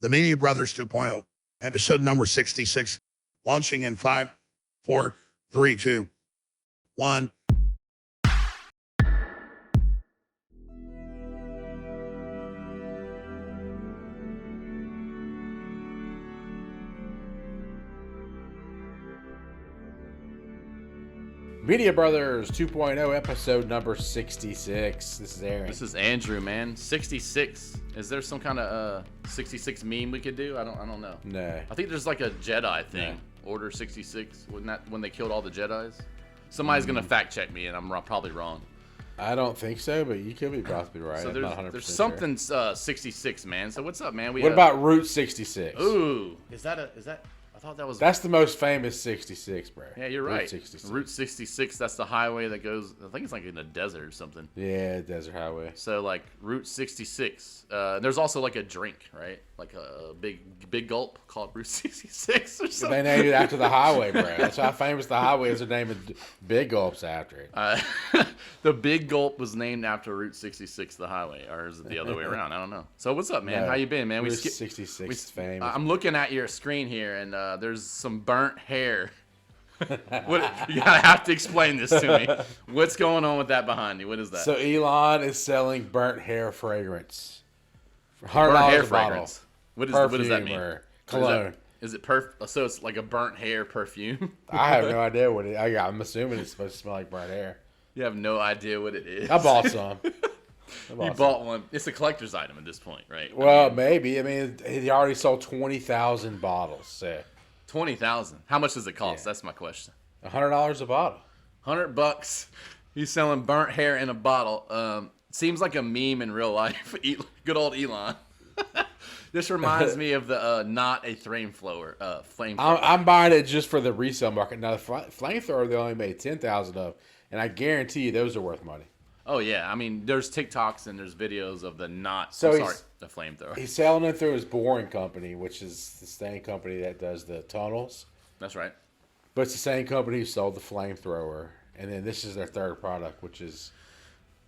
the Media Brothers 2.0, episode number 66, launching in 5, 4, 3, 2, 1. Media Brothers 2.0, episode number 66. This is Aaron. This is Andrew, man. 66. Is there some kind of 66 meme we could do? I don't know. No. I think there's like a Jedi thing. No. Order 66. Wasn't that when they killed all the Jedis? Somebody's gonna fact check me, and I'm probably wrong. I don't think so, but you could be possibly right. So I'm not 100% there's something 66, man. So what's up, man? What about Route 66? Ooh, is that? I thought that was. That's the most famous 66, bro. Yeah, you're right. Route 66. Route 66. That's the highway that goes. I think it's like in the desert or something. Yeah, desert highway. So like Route 66. There's also like a drink, right? Like a big gulp called Route 66 or something. They named it after the highway, bro. That's how famous the highway is. They're naming big gulps after it. The big gulp was named after Route 66, the highway, or is it the other way around? I don't know. So what's up, man? No, How you been, man? Route 66 is famous. I'm looking at your screen here, and there's some burnt hair. You gotta have to explain this to me. What's going on with that behind you? What is that? So Elon is selling burnt hair fragrance. Burnt $100 hair a fragrance. bottle. What does that mean? Or cologne. Is it so it's like a burnt hair perfume? I have no idea what it. I'm assuming it's supposed to smell like burnt hair. You have no idea what it is. I bought some. You bought one. It's a collector's item at this point, right? Well, maybe. I mean, he already sold 20,000 bottles. So 20,000. How much does it cost? Yeah. That's my question. $100 a bottle. $100. He's selling burnt hair in a bottle. Seems like a meme in real life. Good old Elon. This reminds me of the not a flamethrower. I'm buying it just for the resale market. Now, the flamethrower they only made 10,000 of, and I guarantee you those are worth money. Oh yeah, I mean, there's TikToks and there's videos of the the flamethrower. He's selling it through his boring company, which is the same company that does the tunnels. That's right. But it's the same company who sold the flamethrower, and then this is their third product, which is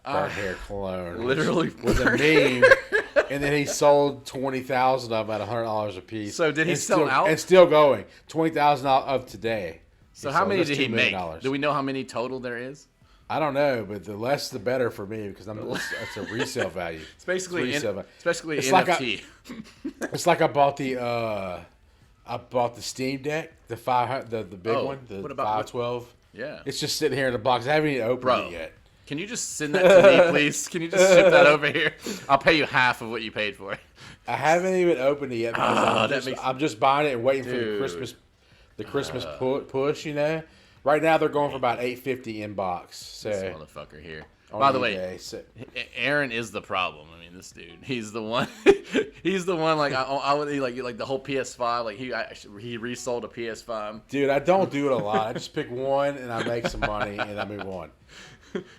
burnt hair cologne. Literally with a meme. And then he sold 20,000 of them at $100 a piece. So did he sell out? And still going. 20,000 of today. So how many did he make? Do we know how many total there is? I don't know, but the less the better for me because it's a resale value. It's basically especially it's NFT. It's like I bought the Steam Deck, the big one, the 512. Yeah. It's just sitting here in the box. I haven't even opened it yet. Can you just send that to me, please? Can you just ship that over here? I'll pay you half of what you paid for it. I haven't even opened it yet because I'm just buying it and waiting for the Christmas push, you know. Right now they're going for about $850 in box. So this motherfucker here. By the way, eBay, Aaron is the problem. I mean, this dude. He's the one. He's the one. Like I would like the whole PS5. Like he resold a PS5. Dude, I don't do it a lot. I just pick one and I make some money and I move on.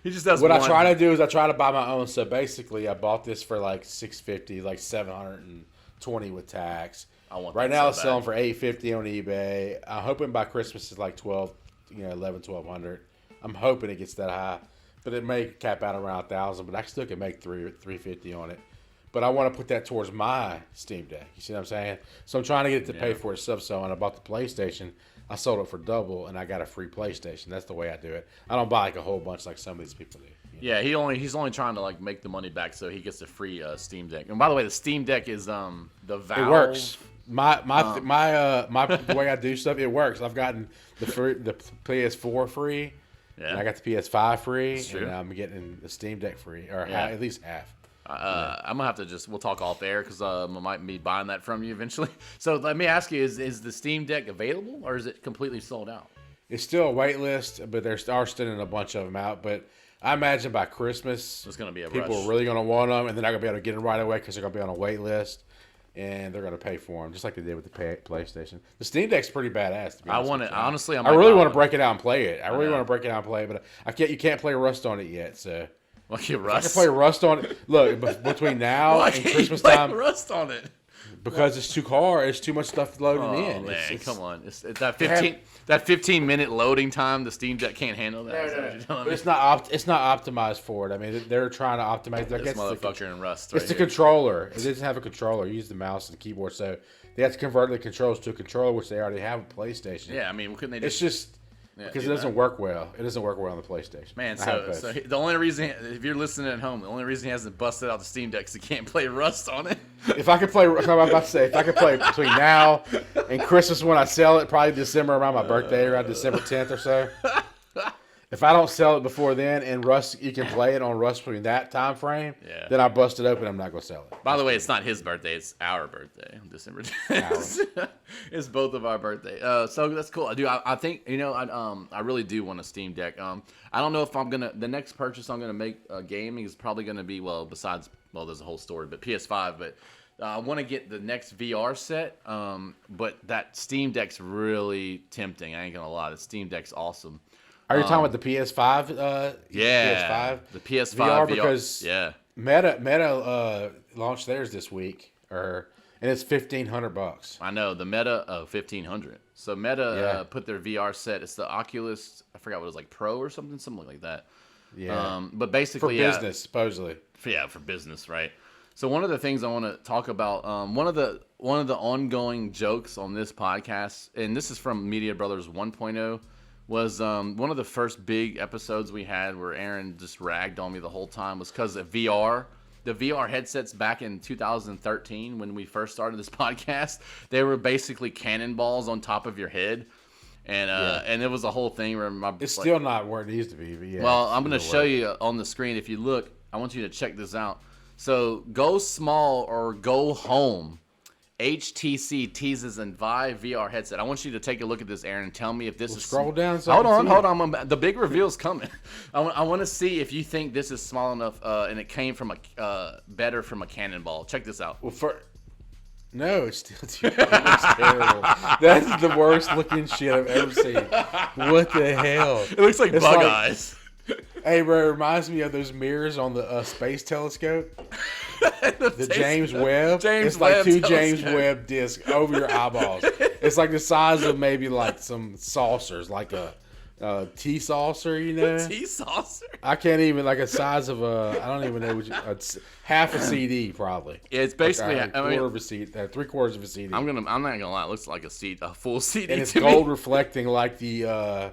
He just does. What I try to do is I try to buy my own. So basically, I bought this for like $650, like $720 with tax. Right now it's selling for $850 on eBay. I'm hoping by Christmas it's like 1200. I'm hoping it gets that high, but it may cap out around 1,000. But I still can make $350 on it. But I want to put that towards my Steam Deck. You see what I'm saying? So I'm trying to get it to pay for itself. So when I bought the PlayStation, I sold it for double, and I got a free PlayStation. That's the way I do it. I don't buy like a whole bunch like some of these people do. You know? Yeah, he's only trying to like make the money back so he gets a free Steam Deck. And by the way, the Steam Deck is the Valve. It works. The way I do stuff, it works. I've gotten the PS4 free, and I got the PS5 free, and I'm getting the Steam Deck free, or at least half. I'm gonna have to we'll talk off air because I might be buying that from you eventually. So let me ask you: Is the Steam Deck available, or is it completely sold out? It's still a wait list, but they're sending a bunch of them out. But I imagine by Christmas, it's gonna be a people rush. are really gonna want them, and they're not gonna be able to get them right away because they're gonna be on a wait list. And they're gonna pay for them, just like they did with the PlayStation. The Steam Deck's pretty badass. To be honest, I want it honestly. I really want to break it out and play it. I really want to break it out and play it, but you can't play Rust on it yet. So Rust. I can play Rust on it. Look, between now and Christmas time, Rust on it. Because it's too much stuff loading in. Man, it's, come on. It's that 15-minute loading time, the Steam Deck can't handle that. No. But it's not optimized for it. I mean, they're trying to optimize. This motherfucker in Rust. It's the controller. It doesn't have a controller. You use the mouse and the keyboard, so they have to convert the controls to a controller, which they already have a PlayStation. Yeah, I mean, couldn't they? It's just because it doesn't work well. It doesn't work well on the PlayStation. Man, so the only reason, if you're listening at home, the only reason he hasn't busted out the Steam Deck is he can't play Rust on it. If I could play, I'm about to say, if I could play between now and Christmas when I sell it, probably December around my birthday, around December 10th or so. If I don't sell it before then, and Rust, you can play it on Rust between that time frame, then I bust it open. I'm not going to sell it. By the way, it's not his birthday; it's our birthday, December 10th. It's both of our birthday. So that's cool. I think I really do want a Steam Deck. I don't know if I'm gonna. The next purchase I'm gonna make gaming is probably gonna be besides there's a whole story, but PS5, but. I want to get the next VR set, but that Steam Deck's really tempting. I ain't gonna lie, the Steam Deck's awesome. Are you talking about the PS5? Yeah, PS5? The PS5 VR because Meta launched theirs this week, and it's $1,500. I know the Meta $1,500. So Meta put their VR set. It's the Oculus. I forgot what it was, like Pro or something like that. Yeah, but basically for business supposedly. For business, right? So one of the things I want to talk about, one of the ongoing jokes on this podcast, and this is from Media Brothers 1.0, was one of the first big episodes we had where Aaron just ragged on me the whole time was because of VR. The VR headsets back in 2013 when we first started this podcast, they were basically cannonballs on top of your head. And it was a whole thing where it's still not where it needs to be. But yeah, well, I'm going to show you on the screen. If you look, I want you to check this out. So go small or go home. HTC Teases and Vive VR headset. I want you to take a look at this, Aaron, and tell me if this is. Scroll down. So hold on. The big reveal's coming. I want to see if you think this is small enough, and it came from better from a cannonball. Check this out. Well, no, it's still too. It's terrible. That's the worst looking shit I've ever seen. What the hell? It looks like bug eyes. Hey, bro, it reminds me of those mirrors on the space telescope. The James Webb. It's like two James Webb discs over your eyeballs. It's like the size of maybe like some saucers, like a tea saucer, Tea saucer? I can't even, like a size of I don't even know half a CD probably. Yeah, it's basically like a quarter of a CD, 3/4 of a CD. I'm not gonna lie, it looks like a full CD. And it's gold reflecting like the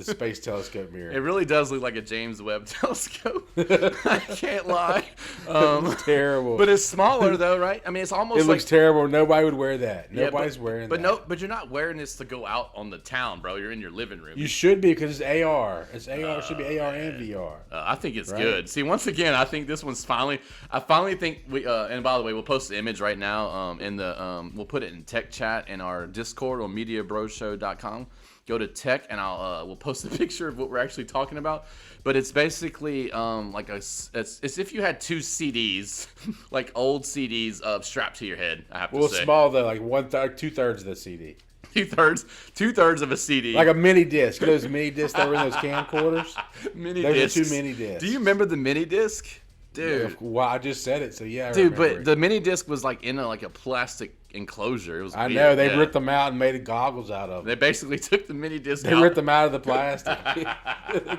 space telescope mirror. It really does look like a James Webb telescope. I can't lie. It's terrible. But it's smaller though, right? I mean, it's almost. It looks terrible. Nobody would wear that. Nobody's wearing that. But you're not wearing this to go out on the town, bro. You're in your living room. You should be because it's AR. It should be AR and VR. I think it's good. See, once again, I think this one's finally. I finally think we. And by the way, we'll post the image right now. We'll put it in tech chat in our Discord on MediaBrosShow.com. Go to tech, and we'll post a picture of what we're actually talking about. But it's basically it's if you had two CDs, like old CDs, strapped to your head. I have to say. Well, small though, like 2/3 of the CD. Two-thirds of a CD. Like a mini disc. You know those mini discs that were in those camcorders? Those are two mini discs. Do you remember the mini disc? Dude. Yeah, well, I just said it, so yeah. Dude, but the mini disc was like in a plastic enclosure. It was weird. I know. They ripped them out and made goggles out of them. They basically took the mini disc out. They ripped them out of the plastic.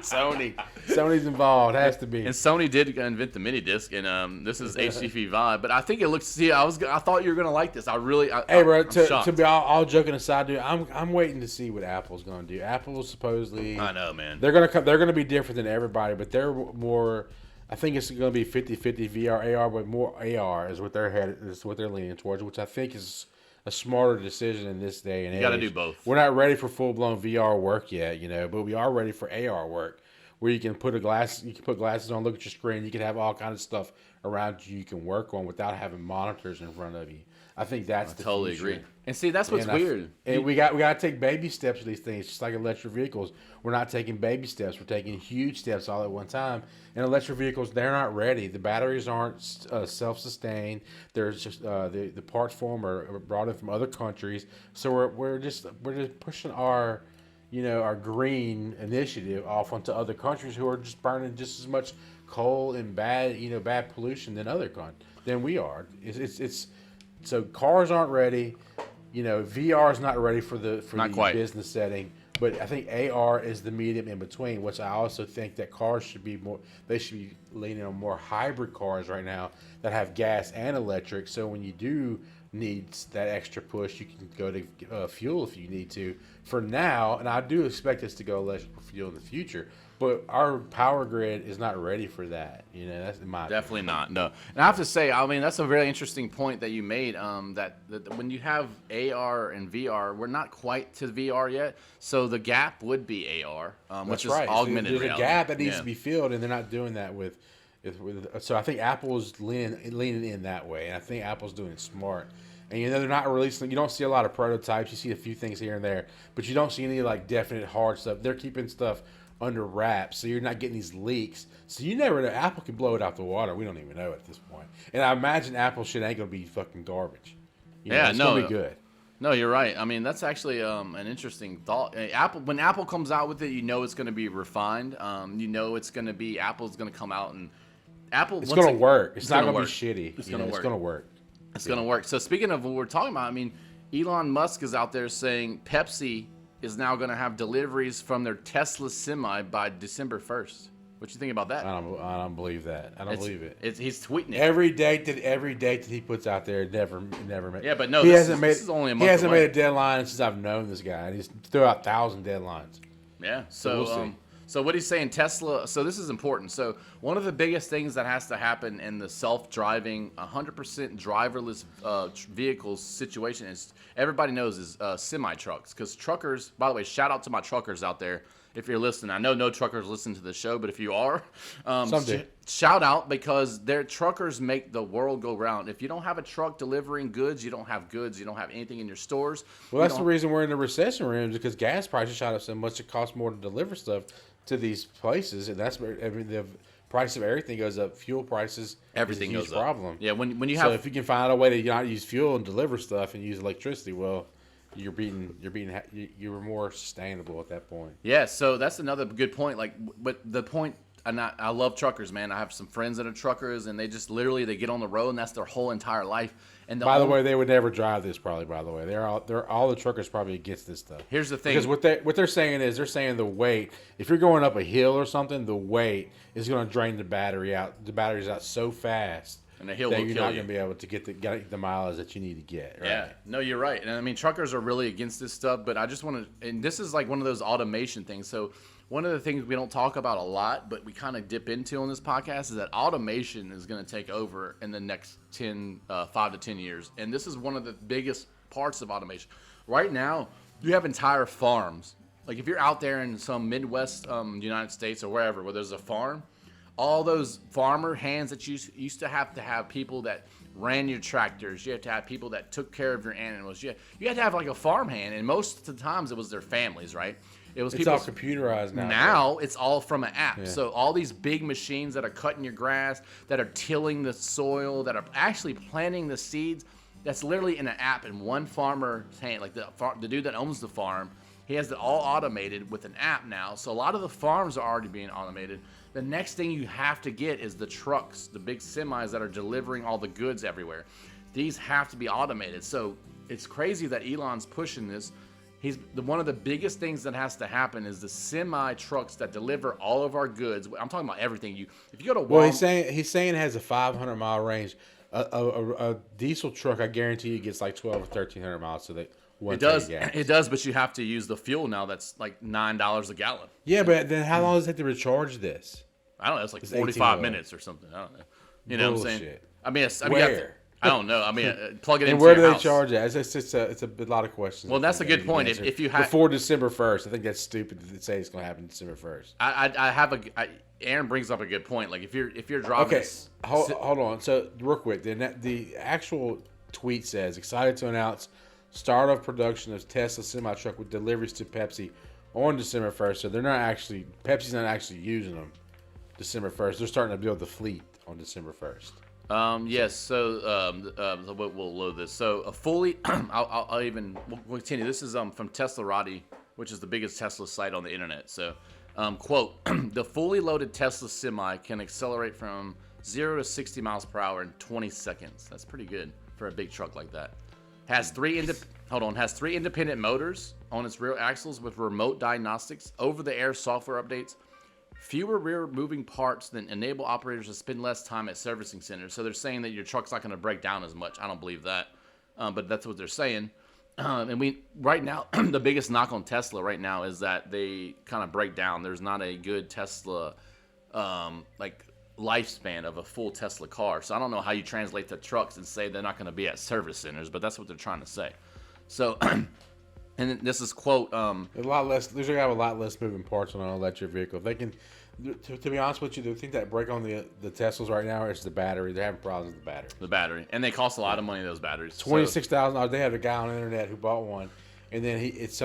Sony's involved. Has to be. And Sony did invent the mini disc, and this is HTC Vive. But I think it looks. See, I thought you were gonna like this. Hey, bro. To be all joking aside, dude, I'm waiting to see what Apple's gonna do. Apple supposedly. I know, man. They're gonna be different than everybody, but they're more. I think it's going to be 50-50 VR, AR, but more AR is what they're leaning towards, which I think is a smarter decision in this day and age. You got to do both. We're not ready for full-blown VR work yet, but we are ready for AR work, where you can put glasses on, look at your screen, you can have all kinds of stuff around you can work on without having monitors in front of you. I think that's the totally future. Agree. And see, that's what's weird. And we got to take baby steps with these things, just like electric vehicles. We're not taking baby steps; we're taking huge steps all at one time. And electric vehicles, they're not ready. The batteries aren't self-sustained. There's just the parts for them are brought in from other countries. So we're just pushing our green initiative off onto other countries who are just burning just as much coal and bad pollution than we are. It's so cars aren't ready. VR is not ready for the business setting. But I think AR is the medium in between, which I also think that cars should be more. They should be leaning on more hybrid cars right now that have gas and electric. So when you do need that extra push, you can go to fuel if you need to. For now, and I do expect us to go electric fuel in the future. But our power grid is not ready for that. That's my definitely not. No, and I have to say, I mean, that's a very interesting point that you made. That when you have AR and VR, we're not quite to VR yet. So the gap would be AR, which is augmented reality. There's a gap that needs to be filled, and they're not doing that with. So I think Apple's leaning in that way, and I think Apple's doing it smart. And they're not releasing. You don't see a lot of prototypes. You see a few things here and there, but you don't see any like definite hard stuff. They're keeping stuff under wraps, so you're not getting these leaks. So you never know. Apple can blow it out the water. We don't even know at this point. And I imagine Apple shit ain't gonna be fucking garbage. It's gonna be good. No, you're right. I mean, that's actually an interesting thought. When Apple comes out with it, it's going to be refined. It's going to be Apple's going to come out and It's going to work. It's not going to be shitty. It's going to work. It's going to work. It's going to work. So speaking of what we're talking about, I mean, Elon Musk is out there saying Pepsi is now going to have deliveries from their Tesla semi by December 1st. What you think about that? I don't believe that. I don't believe it. He's tweeting it. Every date that he puts out there never made. Yeah, but no, this is only a month He hasn't away. made a deadline since I've known this guy. He's threw out 1,000 deadlines. Yeah. So we'll see. So what he's saying, Tesla. So this is important. So one of the biggest things that has to happen in the self-driving, 100% driverless vehicles situation is everybody knows is semi trucks. Because truckers, by the way, shout out to my truckers out there. If you're listening, I know no truckers listen to the show, but if you are, shout out because their truckers make the world go round. If you don't have a truck delivering goods, you don't have goods. You don't have anything in your stores. Well, that's the reason we're in the recession room because gas prices shot up so much it costs more to deliver stuff to these places, and that's where the price of everything goes up. Fuel prices, everything is a huge goes up. problem. Yeah, when you have, so if you can find a way to not use fuel and deliver stuff and use electricity, well, you're more sustainable at that point. Yeah, so that's another good point. Like, but the point, I love truckers, man. I have some friends that are truckers, and they just literally they get on the road, and that's their whole entire life. And by the way, they would never drive this. Probably, by the way, they're all the truckers probably against this stuff. Here's the thing, because what they're saying is they're saying the weight. If you're going up a hill or something, the weight is going to drain the battery out. The battery's out so fast. And the hill that will you're kill not going to be able to get the mileage that you need to get. Right? Yeah, no, you're right. And I mean, truckers are really against this stuff, but I just want to, and this is like one of those automation things. So one of the things we don't talk about a lot, but we kind of dip into on this podcast is that automation is going to take over in the next 5 to 10 years. And this is one of the biggest parts of automation. Right now, you have entire farms. Like if you're out there in some Midwest United States or wherever where there's a farm, all those farmer hands that you used to have people that ran your tractors. You have to have people that took care of your animals. You had to have like a farm hand, and most of the times it was their families, right? It's all computerized now. Now it's all from an app. Yeah. So all these big machines that are cutting your grass, that are tilling the soil, that are actually planting the seeds, that's literally in an app in one farmer's hand. Like the dude that owns the farm, he has it all automated with an app now. So a lot of the farms are already being automated. The next thing you have to get is the trucks, the big semis that are delivering all the goods everywhere. These have to be automated. So it's crazy that Elon's pushing this. One of the biggest things that has to happen is the semi trucks that deliver all of our goods. I'm talking about everything. If you go to Walmart, well, he's saying it has a 500-mile range. A diesel truck, I guarantee you, gets like 12 or 1,300 miles. So that it does, but you have to use the fuel now. That's like $9 a gallon. Yeah, but then how long does it take to recharge this? I don't know. It's like 45 minutes or something. I don't know. You know what I'm saying? I mean, where? I don't know. I mean, plug it into and where do your they house. charge that? It's a lot of questions. Well, that's a good point. If you have before December 1st, I think that's stupid to say it's going to happen December 1st. Aaron brings up a good point. Like if you're driving. Okay, hold on. So real quick, the actual tweet says excited to announce start of production of Tesla semi truck with deliveries to Pepsi on December 1st. So Pepsi's not actually using them December 1st. They're starting to build the fleet on December 1st. Yes. So we'll load this. So a fully, we'll continue. This is from Teslarati, which is the biggest Tesla site on the internet. So, quote: the fully loaded Tesla semi can accelerate from 0 to 60 miles per hour in 20 seconds. That's pretty good. for a big truck like that. Has three independent motors on its rear axles with remote diagnostics, over-the-air software updates, fewer rear moving parts that enable operators to spend less time at servicing centers. So they're saying that your truck's not going to break down as much. I don't believe that, but that's what they're saying. And right now, the biggest knock on Tesla right now is that they kind of break down. There's not a good Tesla lifespan of a full Tesla car. So I don't know how you translate the trucks and say they're not going to be at service centers, but that's what they're trying to say. So, and this is quote. A lot less. They're gonna have a lot less moving parts on an electric vehicle. They can, to be honest with you, the thing that break on the Teslas right now is the battery. They're having problems with the battery. The battery, and they cost a lot of money. Those batteries. $26,000. They had a guy on the internet who bought one, and then it's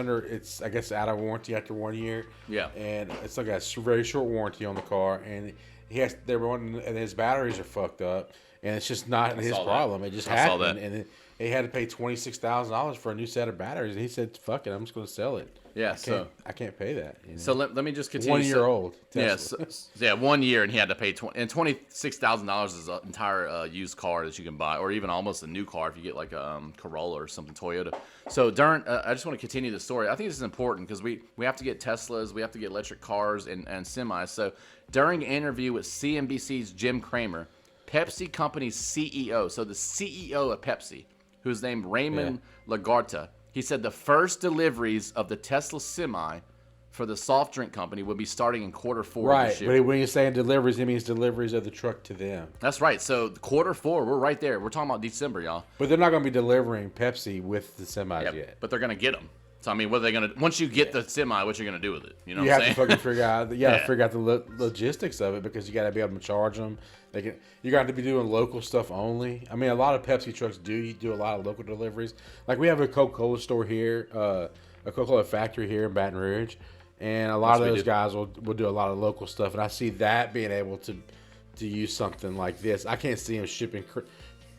I guess out of warranty after 1 year. Yeah. And it's like a very short warranty on the car, and and his batteries are fucked up, and it's just not his problem. It just happened, and he had to pay $26,000 for a new set of batteries, and he said, "Fuck it, I'm just going to sell it." Yeah, I can't pay that. You know? So let me just continue. 1 year old. Tesla. Yeah, 1 year, and he had to pay $26,000 is an entire used car that you can buy, or even almost a new car if you get like a Corolla or something, Toyota. So during, I just want to continue the story. I think this is important because we have to get Teslas, we have to get electric cars and semis. So during an interview with CNBC's Jim Cramer, Pepsi Company's CEO, so the CEO of Pepsi, who's named Raymond Lagarta, he said the first deliveries of the Tesla Semi for the soft drink company will be starting in quarter 4 of this year. Right, but when you're saying deliveries, it means deliveries of the truck to them. That's right. So quarter 4, we're right there. We're talking about December, y'all. But they're not going to be delivering Pepsi with the semis yet. But they're going to get them. So, I mean, what are they going to... Once you get the semi, what you're going to do with it? You know you what I'm have saying? to fucking figure out... figure out the logistics of it because you got to be able to charge them. You got to be doing local stuff only. I mean, a lot of Pepsi trucks do a lot of local deliveries. Like, we have a Coca-Cola store here, a Coca-Cola factory here in Baton Rouge, and a lot of those guys will do a lot of local stuff. And I see that being able to use something like this. I can't see them shipping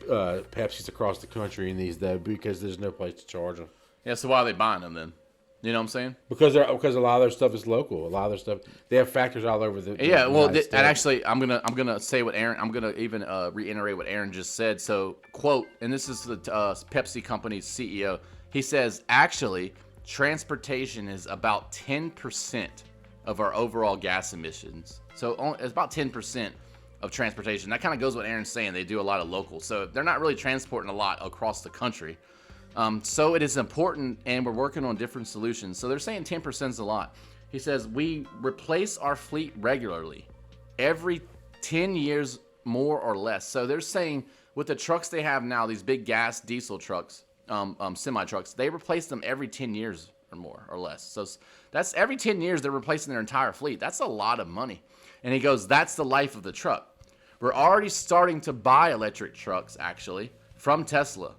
Pepsis across the country in these, though, because there's no place to charge them. Yeah, so why are they buying them then? You know what I'm saying? Because a lot of their stuff is local. A lot of their stuff, they have factories all over the United States. And actually, I'm gonna say what Aaron. I'm gonna even reiterate what Aaron just said. So, quote, and this is the Pepsi Company's CEO. He says, actually, transportation is about 10% of our overall gas emissions. So it's about 10% of transportation. That kind of goes with what Aaron's saying. They do a lot of local, so they're not really transporting a lot across the country. So it is important, and we're working on different solutions. So they're saying 10% is a lot. He says, we replace our fleet regularly, every 10 years, more or less. So they're saying with the trucks they have now, these big gas diesel trucks, semi-trucks, they replace them every 10 years or more or less. So that's every 10 years they're replacing their entire fleet. That's a lot of money. And he goes, that's the life of the truck. We're already starting to buy electric trucks, actually, from Tesla.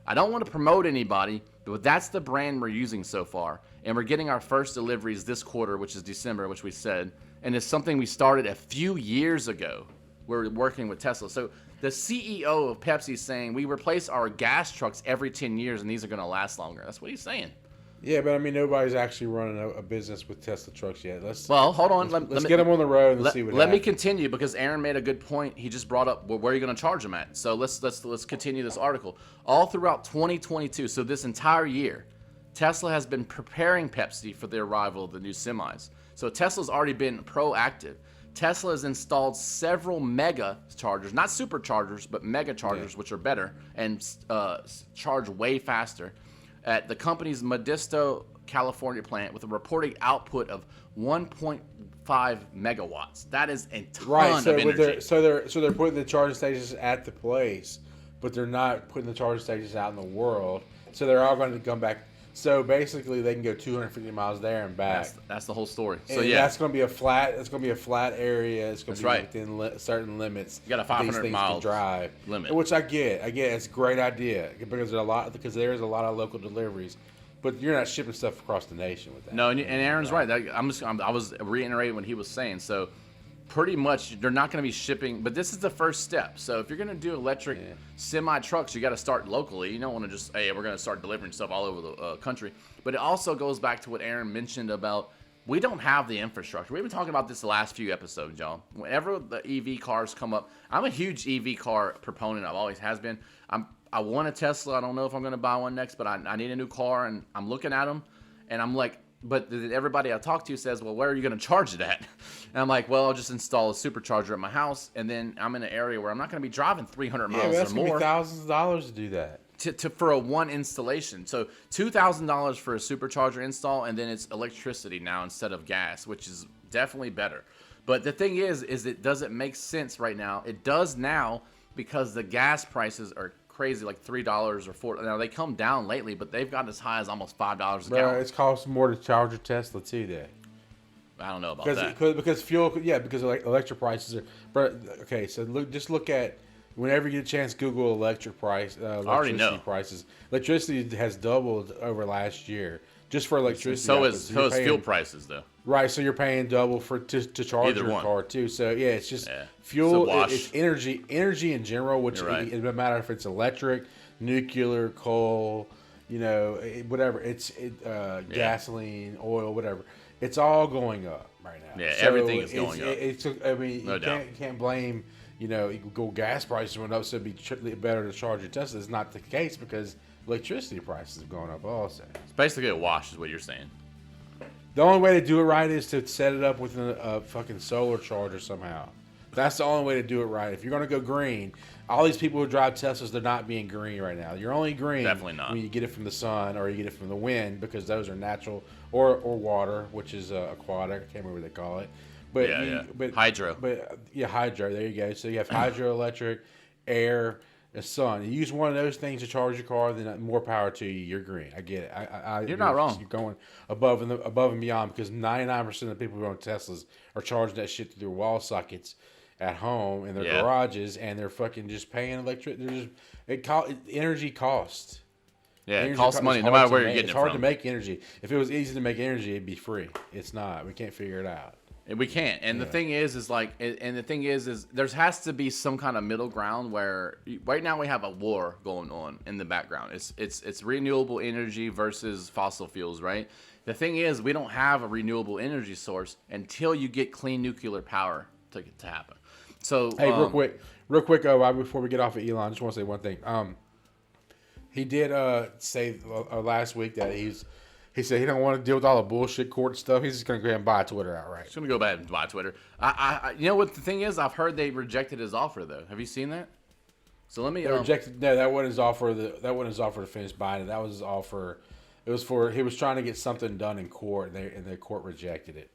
I don't want to promote anybody, but that's the brand we're using so far. And we're getting our first deliveries this quarter, which is December, which we said. And it's something we started a few years ago. We're working with Tesla. So the CEO of Pepsi is saying we replace our gas trucks every 10 years, and these are going to last longer. That's what he's saying. Yeah, but I mean, nobody's actually running a business with Tesla trucks yet. Hold on. Let's get them on the road and see what happens. Let me continue because Aaron made a good point. He just brought up, well, where are you going to charge them at? So let's continue this article. All throughout 2022, so this entire year, Tesla has been preparing Pepsi for the arrival of the new semis. So Tesla's already been proactive. Tesla has installed several mega chargers, not superchargers, but mega chargers, which are better and charge way faster, at the company's Modesto, California plant with a reported output of 1.5 megawatts. That is a ton of energy. So they're putting the charging stations at the place, but they're not putting the charging stations out in the world. So they're all going to come back. So basically, they can go 250 miles there and back. That's the whole story. So that's going to be a flat. It's going to be a flat area. It's going to be within certain limits. You got a 500 mile drive limit, which I get. It's a great idea because there's a lot of local deliveries, but you're not shipping stuff across the nation with that. No, and Aaron's right. I was reiterating what he was saying. So pretty much they're not going to be shipping, but this is the first step. So if you're going to do electric semi trucks, you got to start locally. You don't want to just, hey, we're going to start delivering stuff all over the country. But it also goes back to what Aaron mentioned about we don't have the infrastructure. We've been talking about this the last few episodes, y'all. Whenever the EV cars come up, I'm a huge EV car proponent. I've always has been. I want a Tesla. I don't know if I'm going to buy one next, but I need a new car, and I'm looking at them, and I'm like, but everybody I talk to says, well, where are you going to charge it at? And I'm like, well, I'll just install a supercharger at my house, and then I'm in an area where I'm not going to be driving 300 miles or more. That's going to be thousands of dollars to do that. For a one installation. So $2,000 for a supercharger install, and then it's electricity now instead of gas, which is definitely better. But the thing is it doesn't make sense right now. It does now because the gas prices are crazy, like $3 or $4. Now they come down lately, but they've gotten as high as almost $5 a gallon. It's cost more to charge your Tesla too, then. I don't know about that. Because fuel, yeah, because electric prices are. But okay, so look at whenever you get a chance, Google electricity prices. Electricity has doubled over last year just for electricity. So is fuel prices though. Right, so you're paying double to charge your car too. So yeah, it's just fuel. It's energy in general, which it doesn't matter if it's electric, nuclear, coal, whatever. It's gasoline, oil, whatever. It's all going up right now. Yeah, so everything is going up. You can't blame. Gas prices went up, so it'd be better to charge your Tesla. It's not the case because electricity prices have gone up also. It's basically a wash, is what you're saying. The only way to do it right is to set it up with a fucking solar charger somehow. That's the only way to do it right. If you're going to go green, all these people who drive Teslas, they're not being green right now. You're only green when you get it from the sun or you get it from the wind, because those are natural, or water, which is aquatic. I can't remember what they call it. But hydro. Hydro. There you go. So you have hydroelectric, air, the sun. You use one of those things to charge your car, then more power to you. You're green. I get it. You're not wrong. You're going above and beyond, because 99% of the people who own Teslas are charging that shit through their wall sockets at home in their garages, and they're fucking just paying electric. Energy costs. Yeah, it costs money no matter where you're getting it from. It's hard to make energy. If it was easy to make energy, it'd be free. It's not. We can't figure it out. And we can't. And the thing is there has to be some kind of middle ground where right now we have a war going on in the background. It's renewable energy versus fossil fuels, right? The thing is, we don't have a renewable energy source until you get clean nuclear power to happen. So hey, real quick, before we get off of Elon, I just want to say one thing. He did say last week that he said he don't want to deal with all the bullshit court stuff. He's just going to go ahead and buy Twitter outright. He's going to go back and buy Twitter. You know what the thing is? I've heard they rejected his offer, though. Have you seen that? So let me. They rejected. No, that wasn't his offer. That wasn't his offer to finish buying it. That was his offer. It was for, he was trying to get something done in court, and the court rejected it.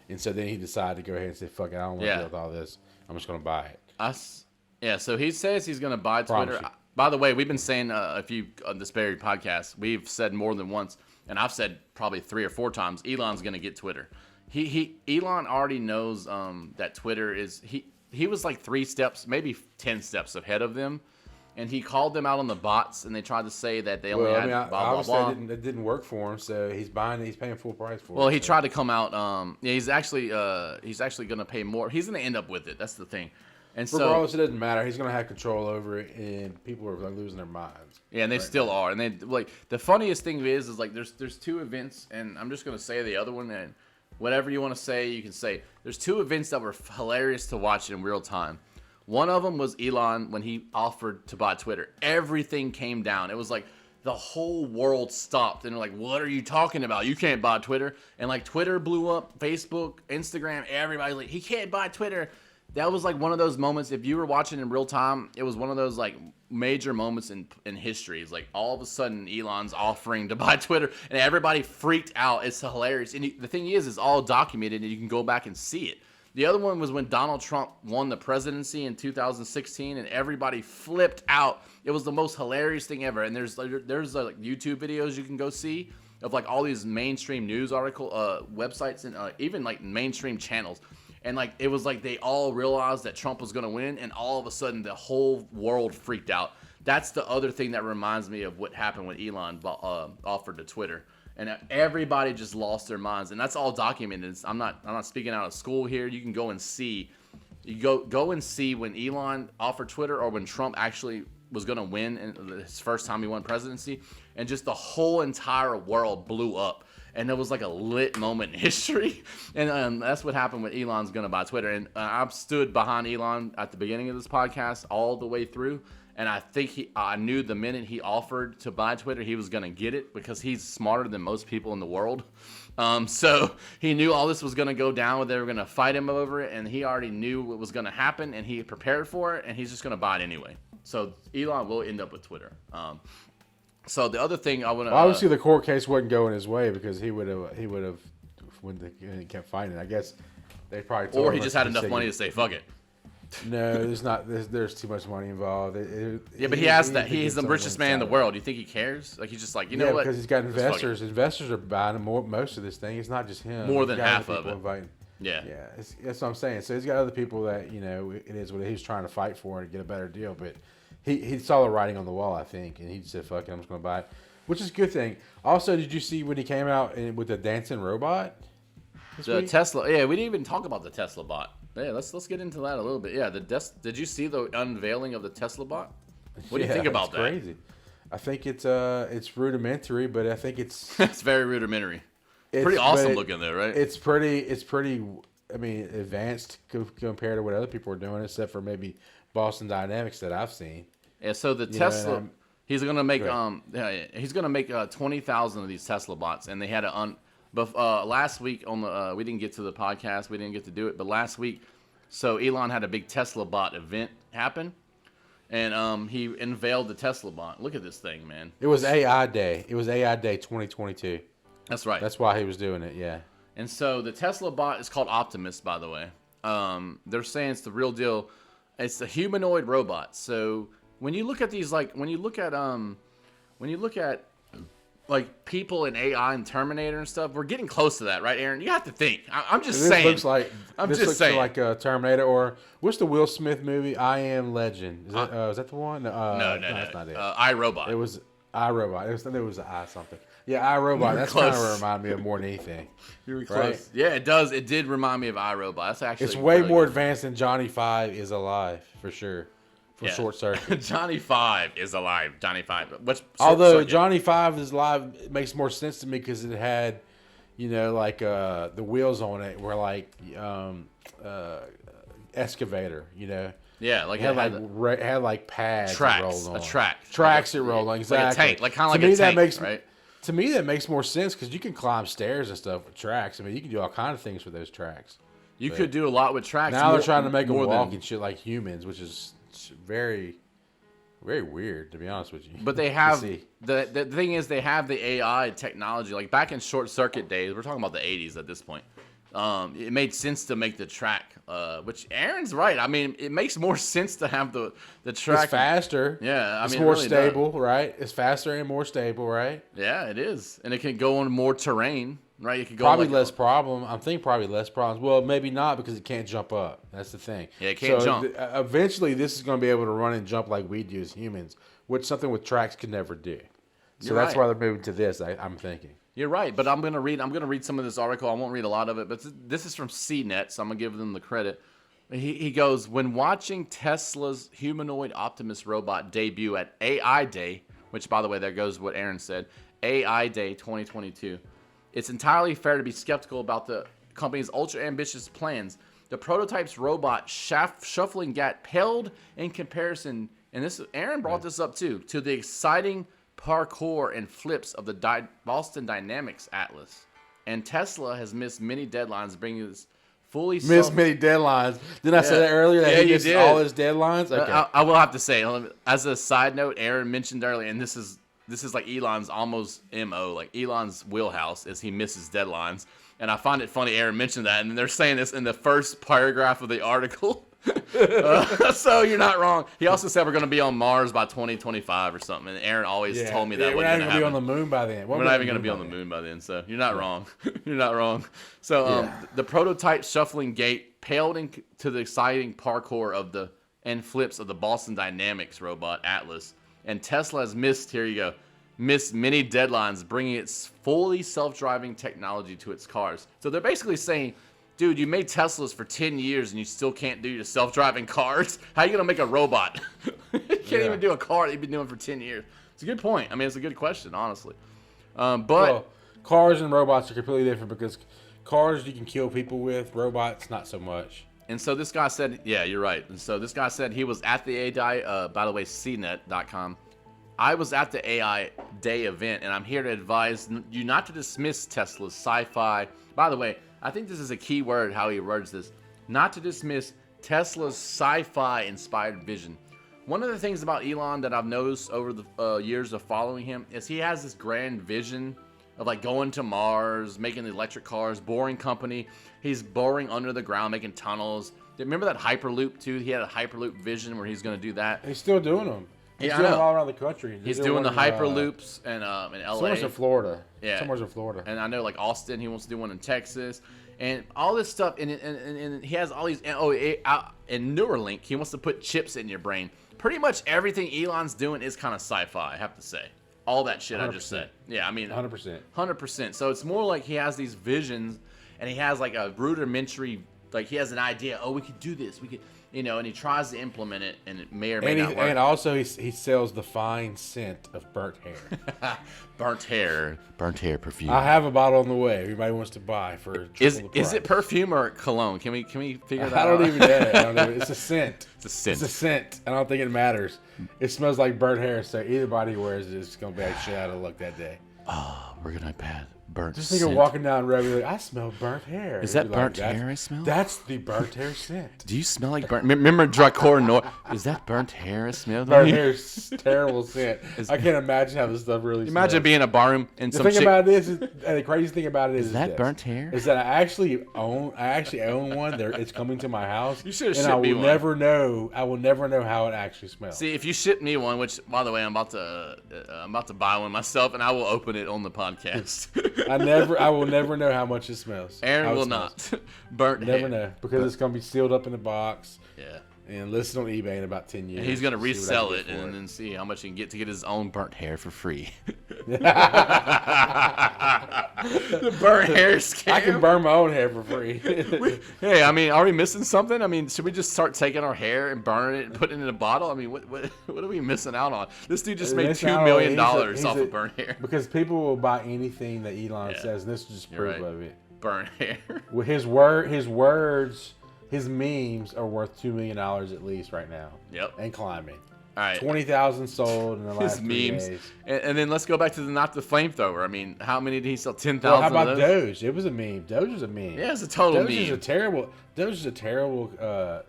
And so then he decided to go ahead and say, "Fuck it, I don't want to deal with all this. I'm just going to buy it." So he says he's going to buy Twitter. By the way, we've been saying on this very podcast, we've said more than once. And I've said probably 3 or 4 times, Elon's going to get Twitter. Elon already knows that Twitter is, he was like 3 steps, maybe 10 steps ahead of them. And he called them out on the bots, and they tried to say that they only had blah, blah, blah. It didn't work for him, so he's paying full price for it. Well, he tried to come out, he's actually going to pay more. He's going to end up with it. That's the thing. And regardless, it doesn't matter. He's going to have control over it, and people are losing their minds. Yeah, and they still are. And they the funniest thing is there's 2 events, and I'm just going to say the other one, and whatever you want to say, you can say. There's 2 events that were hilarious to watch in real time. One of them was Elon when he offered to buy Twitter. Everything came down. It was like the whole world stopped, and they're like, "What are you talking about? You can't buy Twitter." And like Twitter blew up, Facebook, Instagram, everybody's like, "He can't buy Twitter." That was like one of those moments, if you were watching in real time, it was one of those like major moments in history. It's like all of a sudden Elon's offering to buy Twitter, and everybody freaked out. It's hilarious. And the thing is, it's all documented, and you can go back and see it. The other one was when Donald Trump won the presidency in 2016, and everybody flipped out. It was the most hilarious thing ever. And there's like YouTube videos you can go see of like all these mainstream news websites, and even like mainstream channels. And like it was like they all realized that Trump was going to win, and all of a sudden the whole world freaked out. That's the other thing that reminds me of what happened when Elon offered to Twitter, and everybody just lost their minds. And that's all documented. I'm not speaking out of school here. You can go and see. You go and see when Elon offered Twitter, or when Trump actually was going to win in his first time he won presidency, and just the whole entire world blew up. And it was like a lit moment in history. And that's what happened when Elon's going to buy Twitter. And I've stood behind Elon at the beginning of this podcast all the way through. And I knew the minute he offered to buy Twitter, he was going to get it because he's smarter than most people in the world. So he knew all this was going to go down, they were going to fight him over it, and he already knew what was going to happen, and he prepared for it, and he's just going to buy it anyway. So Elon will end up with Twitter. So the other thing I want to obviously the court case wouldn't go in his way because he would have when he kept fighting. I guess they probably told or him he just had enough money to say fuck it. No, there's too much money involved. But he's the richest man in the world. Do you think he cares? Like he's just like, you know what? Because he's got investors. Investors are buying most of this thing. It's not just him. More than half of it. Inviting. Yeah. That's what I'm saying. So he's got other people that it is what he's trying to fight for and get a better deal. But he saw the writing on the wall, I think, and he said, "Fuck it, I'm just going to buy it," which is a good thing. Also, did you see when he came out with the dancing robot? The Tesla. Yeah, we didn't even talk about the Tesla bot. Yeah, let's get into that a little bit. Yeah, did you see the unveiling of the Tesla bot? What do you think about that? Crazy. I think it's rudimentary, but I think it's it's very rudimentary. Pretty awesome looking though, right? It's pretty. I mean, advanced compared to what other people are doing, except for maybe Boston Dynamics that I've seen. Yeah. So the Tesla, he's gonna make he's gonna make 20,000 of these Tesla bots, and they had But last week on the we didn't get to the podcast, we didn't get to do it. But last week, so Elon had a big Tesla bot event happen, and he unveiled the Tesla bot. Look at this thing, man. It was AI Day. It was AI Day 2022. That's right. That's why he was doing it. Yeah. And so the Tesla bot is called Optimus, by the way. They're saying it's the real deal. It's a humanoid robot. So when you look at these, like when you look at like people in AI and Terminator and stuff, we're getting close to that, right, Aaron? You have to think. I'm just saying. This looks like a Terminator, or what's the Will Smith movie? I Am Legend. Is that the one? No, that's not it. iRobot. It was iRobot. It was I something. Yeah, iRobot. That's kind of reminded me of more than anything. You were close. Right? Yeah, it does. It did remind me of iRobot. That's actually. It's way more advanced than Johnny Five is alive for sure. Short Circuit. Johnny Five is alive. Johnny Five. Although Johnny Five is alive, it makes more sense to me because it had, like the wheels on it were like excavator. Yeah, like it had like pads. Tracks. Tracks it rolled on. Exactly. Like a tank. Like kind of like a tank. Right. To me, that makes more sense because you can climb stairs and stuff with tracks. I mean, you can do all kinds of things with those tracks. You could do a lot with tracks. Now they're trying to make them walk and shit like humans, which is very, very weird, to be honest with you. But they have the thing is they have the AI technology. Like back in Short Circuit days, we're talking about the 80s at this point. It made sense to make the track, which Aaron's right. I mean, it makes more sense to have the track. It's faster. Yeah, it's more stable, right? It's faster and more stable, right? Yeah, it is, and it can go on more terrain, right? It could go probably less problem. I'm thinking probably less problems. Well, maybe not because it can't jump up. That's the thing. Yeah, it can't jump. Eventually, this is going to be able to run and jump like we do as humans, which something with tracks could never do. So that's why they're moving to this. I'm thinking. You're right, but I'm gonna read some of this article. I won't read a lot of it, but this is from CNET, so I'm gonna give them the credit. He goes, when watching Tesla's humanoid Optimus robot debut at AI Day, which by the way, there goes what Aaron said, AI Day 2022. It's entirely fair to be skeptical about the company's ultra ambitious plans. The prototype's robot shuffling gait paled in comparison, and this Aaron brought this up too, to the exciting parkour and flips of the Boston Dynamics Atlas. And Tesla has missed many deadlines, bringing this fully many deadlines. Didn't I say that earlier? That he missed all his deadlines? Okay. I will have to say, as a side note, Aaron mentioned earlier, and this is like Elon's almost MO, like Elon's wheelhouse is he misses deadlines. And I find it funny Aaron mentioned that, and they're saying this in the first paragraph of the article. So you're not wrong. He also said we're going to be on Mars by 2025 or something. And Aaron always told me that we're not going to be on the moon by then. We're not even going to be on the moon by then. So you're not wrong. You're not wrong. So the prototype shuffling gait paled into the exciting parkour of and flips of the Boston Dynamics robot Atlas. And Tesla has missed many deadlines, bringing its fully self-driving technology to its cars. So they're basically saying, dude, you made Teslas for 10 years and you still can't do your self-driving cars? How are you going to make a robot? You can't even do a car that you've been doing for 10 years. It's a good point. I mean, it's a good question, honestly. But cars and robots are completely different because cars you can kill people with, robots not so much. And so this guy said, yeah, you're right. And so this guy said he was at the AI, by the way, cnet.com. I was at the AI Day event, and I'm here to advise you not to dismiss Tesla's sci-fi. By the way, I think this is a key word, how he words this. Not to dismiss Tesla's sci-fi inspired vision. One of the things about Elon that I've noticed over the years of following him is he has this grand vision of like going to Mars, making electric cars, boring company. He's boring under the ground, making tunnels. Remember that Hyperloop too? He had a Hyperloop vision where he's going to do that. He's still doing them. He's Yeah, doing I them know. all around the country. He's doing the Hyperloops in LA. Somewhere's in Florida. Yeah. Somewhere's in Florida. And I know like Austin, he wants to do one in Texas, and all this stuff. And he has all these. In Neuralink, he wants to put chips in your brain. Pretty much everything Elon's doing is kind of sci-fi, I have to say. All that shit 100%. I just said. Yeah, I mean, 100%. 100%. So it's more like he has these visions, and he has like a rudimentary, like he has an idea. Oh, we could do this. We could, and he tries to implement it, and it may or may not work. And also, he sells the fine scent of burnt hair. burnt hair perfume. I have a bottle on the way. Everybody wants to buy for Is triple the it price. perfume or cologne? Can we figure that out? I don't even know. It's a scent. It's a scent. It's a scent. I don't think it matters. It smells like burnt hair, so either body wears it, it's gonna be like shit out of luck that day. Oh, we're gonna have burnt. Just think of walking down the road, and be like, I smell burnt hair. Is that You'd be like, burnt hair I smell? That's the burnt hair scent. Do you smell like burnt? Remember Dracor Nor? Is that burnt hair I smell? Burnt hair's terrible scent. I can't imagine how this stuff really Imagine smells. being in a barroom and The some thing chick. about this is, and the crazy thing about it is that this, burnt hair? Is that I actually own one. It's coming to my house. You should've and shipped me I will one. never know. I will never know how it actually smells. See, if you ship me one, which by the way, I'm about to buy one myself, and I will open it on the podcast. I will never know how much it smells. Aaron how it will smells. not. Burnt Never hair. know because it's gonna be sealed up in a box Yeah. and listed on eBay in about 10 years. And he's gonna See what I resell can it get for and then see how much he can get to get his own burnt hair for free. The burnt hair scam. I can burn my own hair for free. Hey, I mean, are we missing something? I mean, should we just start taking our hair and burning it and putting it in a bottle? I mean, what are we missing out on? This dude just made $2 million off of burnt hair. Because people will buy anything that Elon Yeah. says, and this is just You're proof right. of it. Burnt hair. Well, his words, his memes are worth $2 million at least right now. Yep. And climbing. All right. 20,000 sold in the last His 3 memes. days. And then let's go back to not the flamethrower. I mean, how many did he sell? 10,000 Well, how about of those? Doge? It was a meme. Doge was a meme. Yeah, it's a total Doge meme. is a terrible. Doge is a terrible Yeah.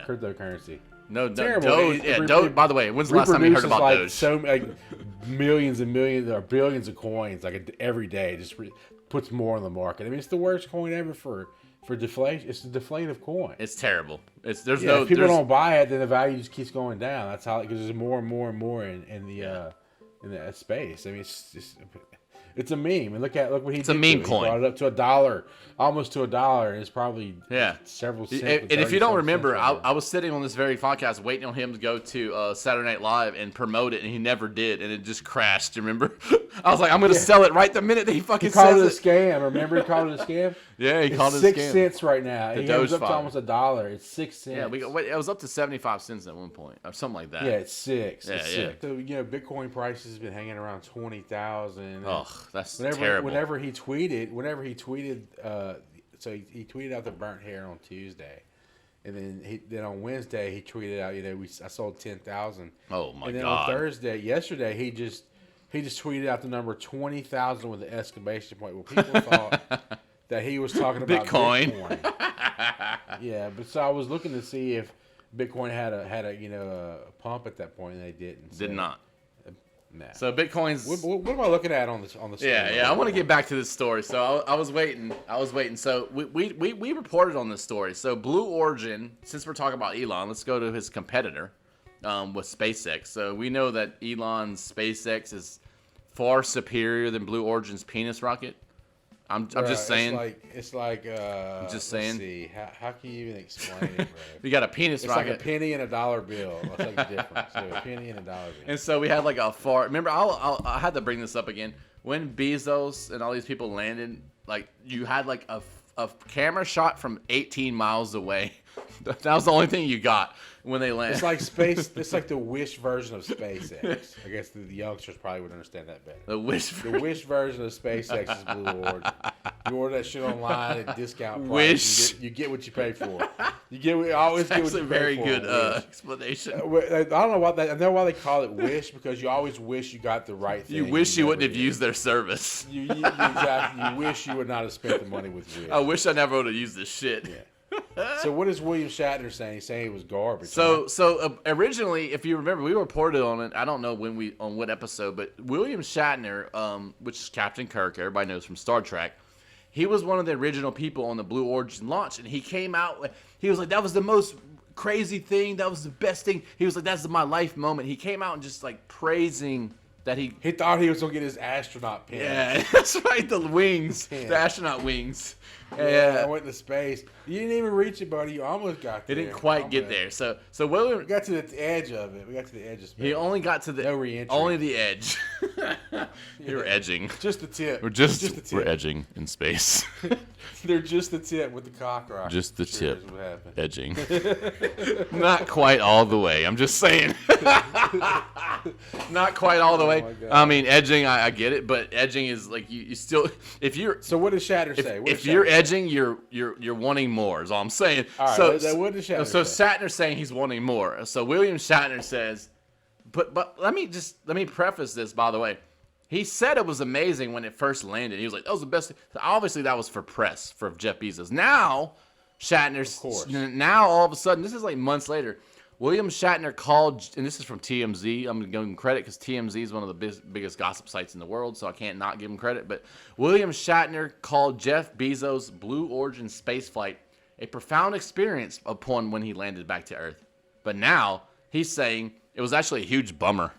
cryptocurrency. No, Terrible. Doge. Yeah, It Doge. By the way, when's the last time you heard Reproduces about like Doge? so like millions and millions or billions of coins like every day. Just puts more on the market. I mean, it's the worst coin ever for deflation. It's the deflative coin. It's terrible. If If people don't buy it, then the value just keeps going down. That's how because there's more and more and more in the space. I mean, it's a meme. And look what he It's a did meme to it. coin. He brought it up to $1, almost to $1, and it's probably several cents. And if you don't remember, I I was sitting on this very podcast waiting on him to go to Saturday Night Live and promote it, and he never did, and it just crashed. Remember? I was like, I'm going to sell it right the minute that he fucking called it a says it. scam. Remember, he called it a scam. Yeah, he It's called it a 6 scam. cents right now. The It goes Doge up to file. almost $1. It's 6 cents. Yeah, it was up to 75 cents at one point, or something like that. Yeah, it's 6. Yeah, It's yeah. 6. So Bitcoin prices has been hanging around 20,000. Ugh, that's Whenever terrible. he tweeted, so he tweeted out the burnt hair on Tuesday, and then on Wednesday he tweeted out, I sold 10,000. Oh my And then God. on yesterday he just tweeted out the number 20,000 with an exclamation point. Well, people thought that he was talking about Bitcoin. Yeah, but so I was looking to see if Bitcoin had a pump at that point, and they didn't. Did So, not. Nah. So Bitcoin's. What am I looking at on the screen? Yeah. I want to get back to this story. So I was waiting. So we reported on this story. So Blue Origin, since we're talking about Elon, let's go to his competitor with SpaceX. So we know that Elon's SpaceX is far superior than Blue Origin's penis rocket. I'm just saying. It's like. I'm just saying. Let's see, how can you even explain it, bro? You got a penis It's rocket. like a penny and a dollar bill. That's like the difference. So a penny and a dollar bill. And so we had like a far. Remember, I had to bring this up again. When Bezos and all these people landed, like you had like a camera shot from 18 miles away. That was the only thing you got when they landed. It's like space. It's like the Wish version of SpaceX. I guess the youngsters probably would understand that better. The Wish. The Wish version of SpaceX is Blue Origin. You order that shit online at discount price. Wish. You get what you pay for. You always get That's what a you very pay for, good wish. explanation. I don't know why I know why they call it wish, because you always wish you got the right thing. You wish you never wouldn't have did. used their service. You exactly. You wish you would not have spent the money with Wish. I wish I never would have used this shit. Yeah. So what is William Shatner saying? He's saying it was garbage. So originally, if you remember, we reported on it. I don't know on what episode, but William Shatner, which is Captain Kirk, everybody knows from Star Trek, he was one of the original people on the Blue Origin launch, and he came out. He was like, "That was the most crazy thing. That was the best thing." He was like, "That's my life moment." He came out and just like praising that he thought he was gonna get his astronaut pin. Yeah, that's right. The wings, the astronaut wings. Yeah, I went to space. You didn't even reach it, buddy. You almost got there. He didn't quite get there. So William We got to the edge of it. We got to the edge of space. He only got to the no re-entry. only the edge. You were edging. Just the tip. We're just the tip. we're edging in space. They're just the tip with the cock rocket. Just the Sure tip. is what happened. Edging. Not quite all the way. I'm just saying. Not quite all the way. my God. I mean, edging, I get it, but edging is like you still if you're So what does Shatner say? if you're edging, you're wanting more. Is all I'm saying. All right, what does Shatner say? Shatner's saying he's wanting more. So William Shatner says, but let me preface this, by the way. He said it was amazing when it first landed. He was like, that was the best. Obviously, that was for press, for Jeff Bezos. Now, now all of a sudden, this is like months later, William Shatner called, and this is from TMZ. I'm going to give him credit because TMZ is one of the biggest gossip sites in the world, so I can't not give him credit. But William Shatner called Jeff Bezos' Blue Origin spaceflight a profound experience upon when he landed back to Earth. But now, he's saying it was actually a huge bummer.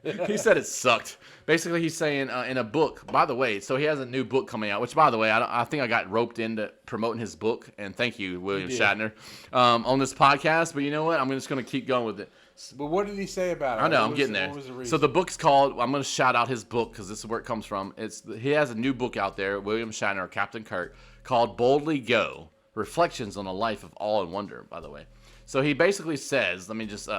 He said it sucked. Basically, he's saying in a book, by the way, so he has a new book coming out, which, by the way, I think I got roped into promoting his book, and thank you, William Shatner, on this podcast. But you know what? I'm just going to keep going with it. But what did he say about it? I know, I'm getting there. What was the reason? So the book's called, I'm going to shout out his book because this is where it comes from. He has a new book out there, William Shatner, or Captain Kirk, called Boldly Go, Reflections on a Life of Awe and Wonder, by the way. So he basically says, let me just...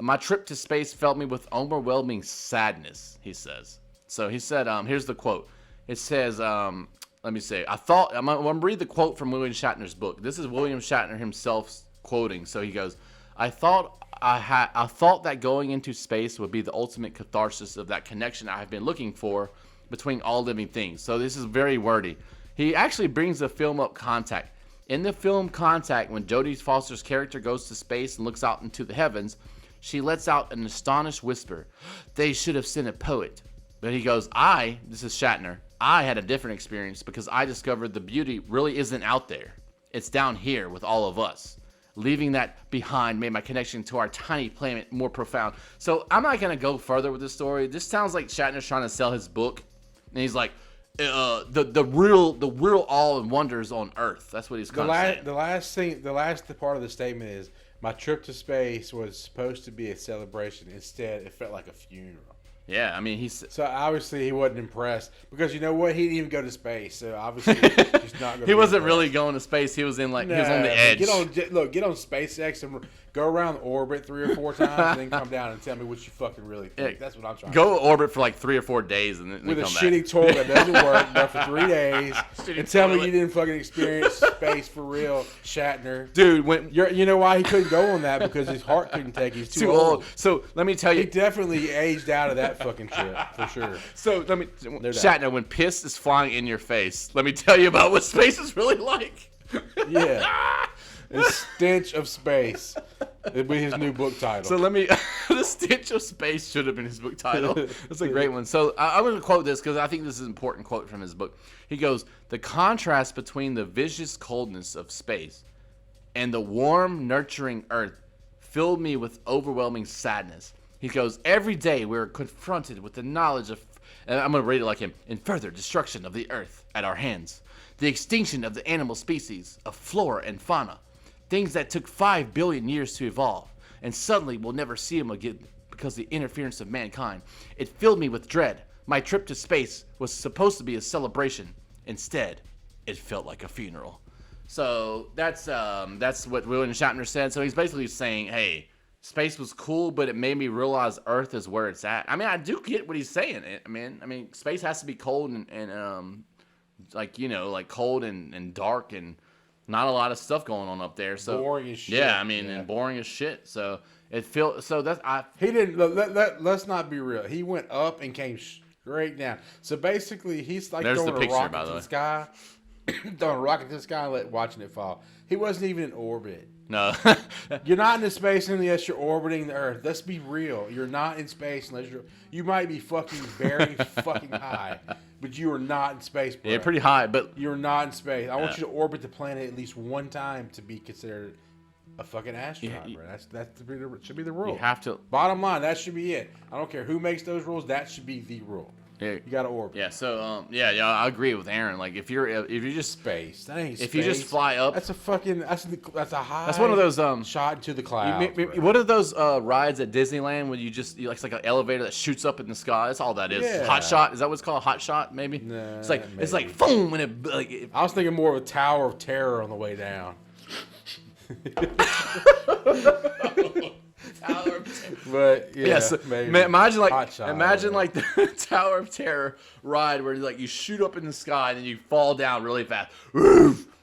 my trip to space filled me with overwhelming sadness, he says. So he said, here's the quote. It says, let me say, I'm going to read the quote from William Shatner's book. This is William Shatner himself quoting. So he goes, I thought that going into space would be the ultimate catharsis of that connection I have been looking for between all living things. So this is very wordy. He actually brings the film up Contact. In the film Contact, when Jodie Foster's character goes to space and looks out into the heavens, she lets out an astonished whisper. They should have sent a poet. But he goes, this is Shatner, I had a different experience because I discovered the beauty really isn't out there. It's down here with all of us. Leaving that behind made my connection to our tiny planet more profound. So I'm not going to go further with this story. This sounds like Shatner's trying to sell his book. And he's like, the real awe and wonders on Earth. That's what he's kind of saying. The last part of the statement is, my trip to space was supposed to be a celebration. Instead, it felt like a funeral. Yeah, I mean, so obviously he wasn't impressed because you know what? He didn't even go to space. So obviously he's not going. He wasn't really going to space. He was in he was on the edge. Get on SpaceX and go around orbit 3 or 4 times, and then come down and tell me what you fucking really think. That's what I'm trying. Go to orbit for like 3 or 4 days and then with come a shitty toilet that doesn't work, but for 3 days, and tell me you didn't fucking experience space for real, Shatner. Dude, you know why he couldn't go on that? Because his heart couldn't take it. He's too old. So let me tell you, he definitely aged out of that fucking trip for sure. So Shatner, when piss is flying in your face, let me tell you about what space is really like. Yeah. The stench of space. It'd be his new book title. So the stench of space should have been his book title. That's a great one. So I'm going to quote this because I think this is an important quote from his book. He goes, the contrast between the vicious coldness of space and the warm, nurturing Earth filled me with overwhelming sadness. He goes, every day we're confronted with the knowledge of, and I'm going to read it like him, in further destruction of the Earth at our hands. The extinction of the animal species, of flora and fauna. Things that took 5 billion years to evolve, and suddenly we'll never see them again because of the interference of mankind. It filled me with dread. My trip to space was supposed to be a celebration. Instead, it felt like a funeral. So that's what William Shatner said. So he's basically saying, hey, space was cool, but it made me realize Earth is where it's at. I mean, I do get what he's saying. I mean, space has to be cold and like cold and dark and not a lot of stuff going on up there. So boring as shit. Yeah, I mean, and boring as shit. So it feels He didn't. Let's not be real. He went up and came straight down. So basically, he's like throwing a rocket to the sky, throwing a rocket to the sky, and watching it fall. He wasn't even in orbit. No, you're not in the space unless you're orbiting the Earth. Let's be real. You're not in space unless you might be fucking very fucking high, but you are not in space, bro. Yeah, pretty high, but you're not in space. I want you to orbit the planet at least one time to be considered a fucking astronaut, bro. That should be the rule. You have to. Bottom line, that should be it. I don't care who makes those rules. That should be the rule. Yeah. You got to orbit. Yeah. So I agree with Aaron. Like if you're just space, that ain't space. If you just fly up, that's a fucking that's a high. That's one of those shot into the clouds. What are those rides at Disneyland when it's like an elevator that shoots up in the sky? That's all that is. Yeah. Hot shot. Is that what it's called? Hot shot? Maybe. Nah, it's like boom when it. I was thinking more of a Tower of Terror on the way down. Tower of Terror. But so imagine like the Tower of Terror ride where you shoot up in the sky and then you fall down really fast.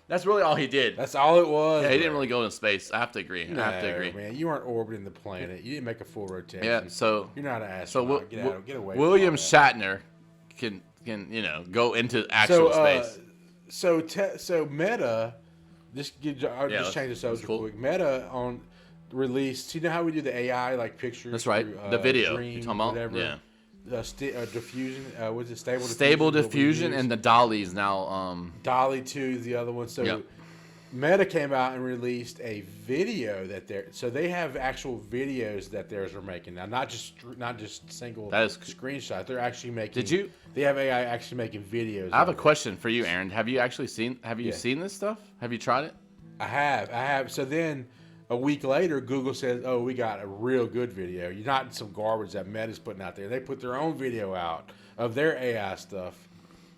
That's really all he did. That's all it was. Yeah, he didn't really go into space. I have to agree. No, man, you weren't orbiting the planet. You didn't make a full rotation. Yeah, so you're not an astronaut. Get away. William Shatner can go into actual space. So Meta, just change the subject real quick. Meta released. You know how we do the AI like pictures? That's right. The video. Dream, you're talking about? whatever. Yeah. Diffusion. Was it stable? Stable diffusion and the Dolly's now. Dolly 2 is the other one. So Meta came out and released a video so they have actual videos that theirs are making now, not just single screenshots. They're actually making. They have AI actually making videos. I have a question for you, Aaron. Have you seen this stuff? Have you tried it? I have. So then, a week later, Google says, "Oh, we got a real good video. You're not some garbage that Meta's putting out there." They put their own video out of their AI stuff,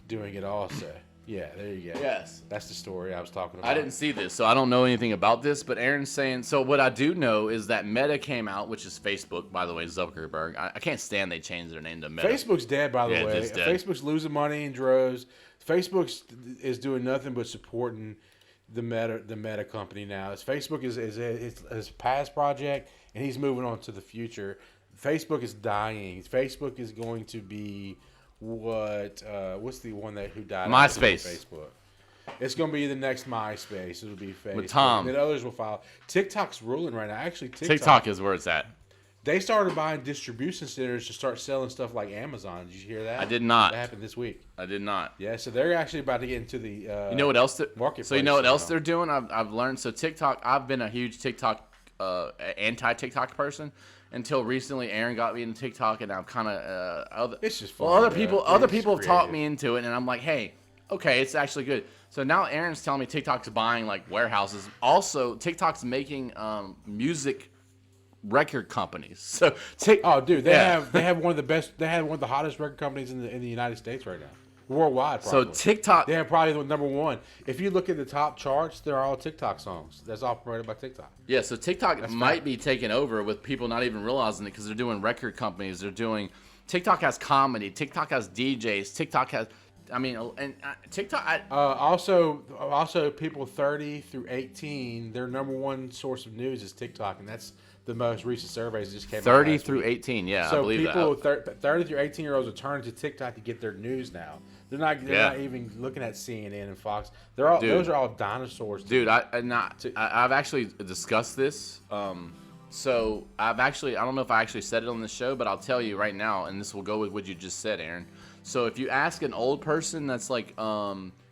doing it also. Yeah, there you go. Yes, that's the story I was talking about. I didn't see this, so I don't know anything about this. But Aaron's saying so. What I do know is that Meta came out, which is Facebook, by the way, Zuckerberg. I can't stand they changed their name to Meta. Facebook's dead, by the way. It's dead. Facebook's losing money in droves. Facebook is doing nothing but supporting the Meta company now. Facebook is his past project, and he's moving on to the future. Facebook is dying. Facebook is going to be what's the one who died? MySpace. Facebook. It's going to be the next MySpace. It'll be Facebook. With Tom. And then others will follow. TikTok's ruling right now. Actually, TikTok is where it's at. They started buying distribution centers to start selling stuff like Amazon. Did you hear that? I did not. That happened this week. I did not. Yeah, so they're actually about to get into the you know what else marketplace. So you know what else they're doing? I've learned. So TikTok. I've been a huge TikTok anti-TikTok person until recently. Aaron got me into TikTok, and I'm kind of it's just fun. Well, other people have talked me into it, and I'm like, hey, okay, it's actually good. So now Aaron's telling me TikTok's buying like warehouses. Also, TikTok's making music record companies. So they have one of the best. They have one of the hottest record companies in the United States right now, worldwide. Probably. So TikTok, they have probably the number one. If you look at the top charts, they're all TikTok songs. That's all promoted by TikTok. Yeah, so TikTok might be taking over with people not even realizing it because they're doing record companies. TikTok has comedy. TikTok has DJs. TikTok has. I mean, and TikTok. Also, people 30 through 18, their number one source of news is TikTok, and that's the most recent surveys that just came out. 30 through 18, yeah, so I believe that. So people 30 through 18-year-olds are turning to TikTok to get their news now. They're not even looking at CNN and Fox. Those are all dinosaurs. Dude, I've actually discussed this. So I don't know if I actually said it on the show, but I'll tell you right now, and this will go with what you just said, Aaron. So if you ask an old person that's like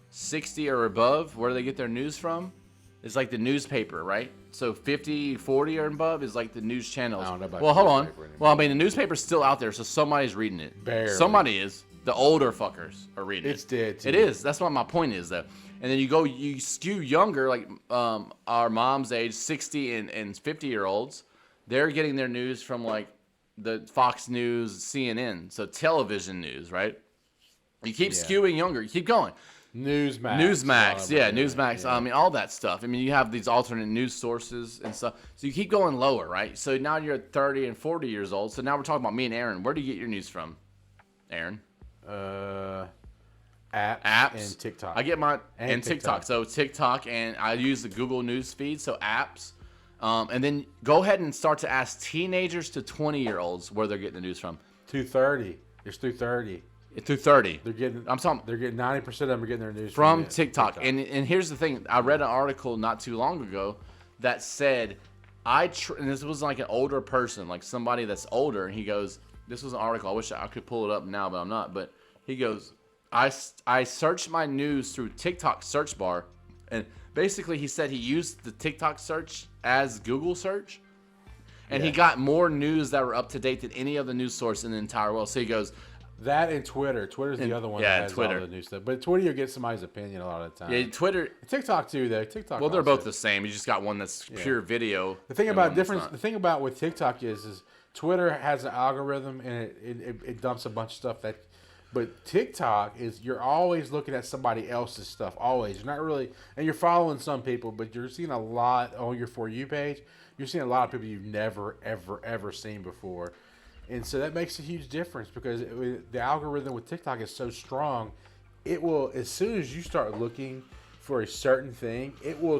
60 or above where they get their news from, it's like the newspaper, right? So 50, 40 or above is like the news channels. I don't know about hold on. Anymore. Well, I mean, the newspaper's still out there, so somebody's reading it. Barely. Somebody is. The older fuckers are reading it. It's dead, too. It is. That's what my point is, though. And then you skew younger, like our mom's age, 60 and 50-year-olds. They're getting their news from, like, the Fox News, CNN. So television news, right? You keep skewing younger. You keep going. Newsmax. Yeah, Newsmax. Yeah. I mean, all that stuff. I mean, you have these alternate news sources and stuff. So you keep going lower, right? So now you're 30 and 40 years old. So now we're talking about me and Aaron. Where do you get your news from, Aaron? Apps. apps. and TikTok. I get mine And TikTok. So TikTok, and I use the Google News feed, so apps. And then go ahead and start to ask teenagers to 20-year-olds where they're getting the news from. 230. It's 230. Through 30. They're getting. I'm talking. They're getting 90% of them are getting their news From TikTok. And here's the thing. I read an article not too long ago that said, and this was like an older person, like somebody that's older, and he goes, this was an article. I wish I could pull it up now, but I'm not. But he goes, I searched my news through TikTok search bar, and basically he said he used the TikTok search as Google search, and he got more news that were up to date than any other news source in the entire world. So he goes, that and Twitter. Twitter's the other one that has Twitter. all the new stuff. But Twitter, you'll get somebody's opinion a lot of the time. Yeah, Twitter. TikTok too, though. TikTok. Well, they're also. both the same. You just got one that's pure video. The thing about the thing about with TikTok is Twitter has an algorithm and it dumps a bunch of stuff that. But TikTok is you're always looking at somebody else's stuff. Always, you're not really, and you're following some people, but you're seeing a lot on your For You page. You're seeing a lot of people you've never ever seen before. And so that makes a huge difference because the algorithm with TikTok is so strong. It will, as soon as you start looking for a certain thing, it will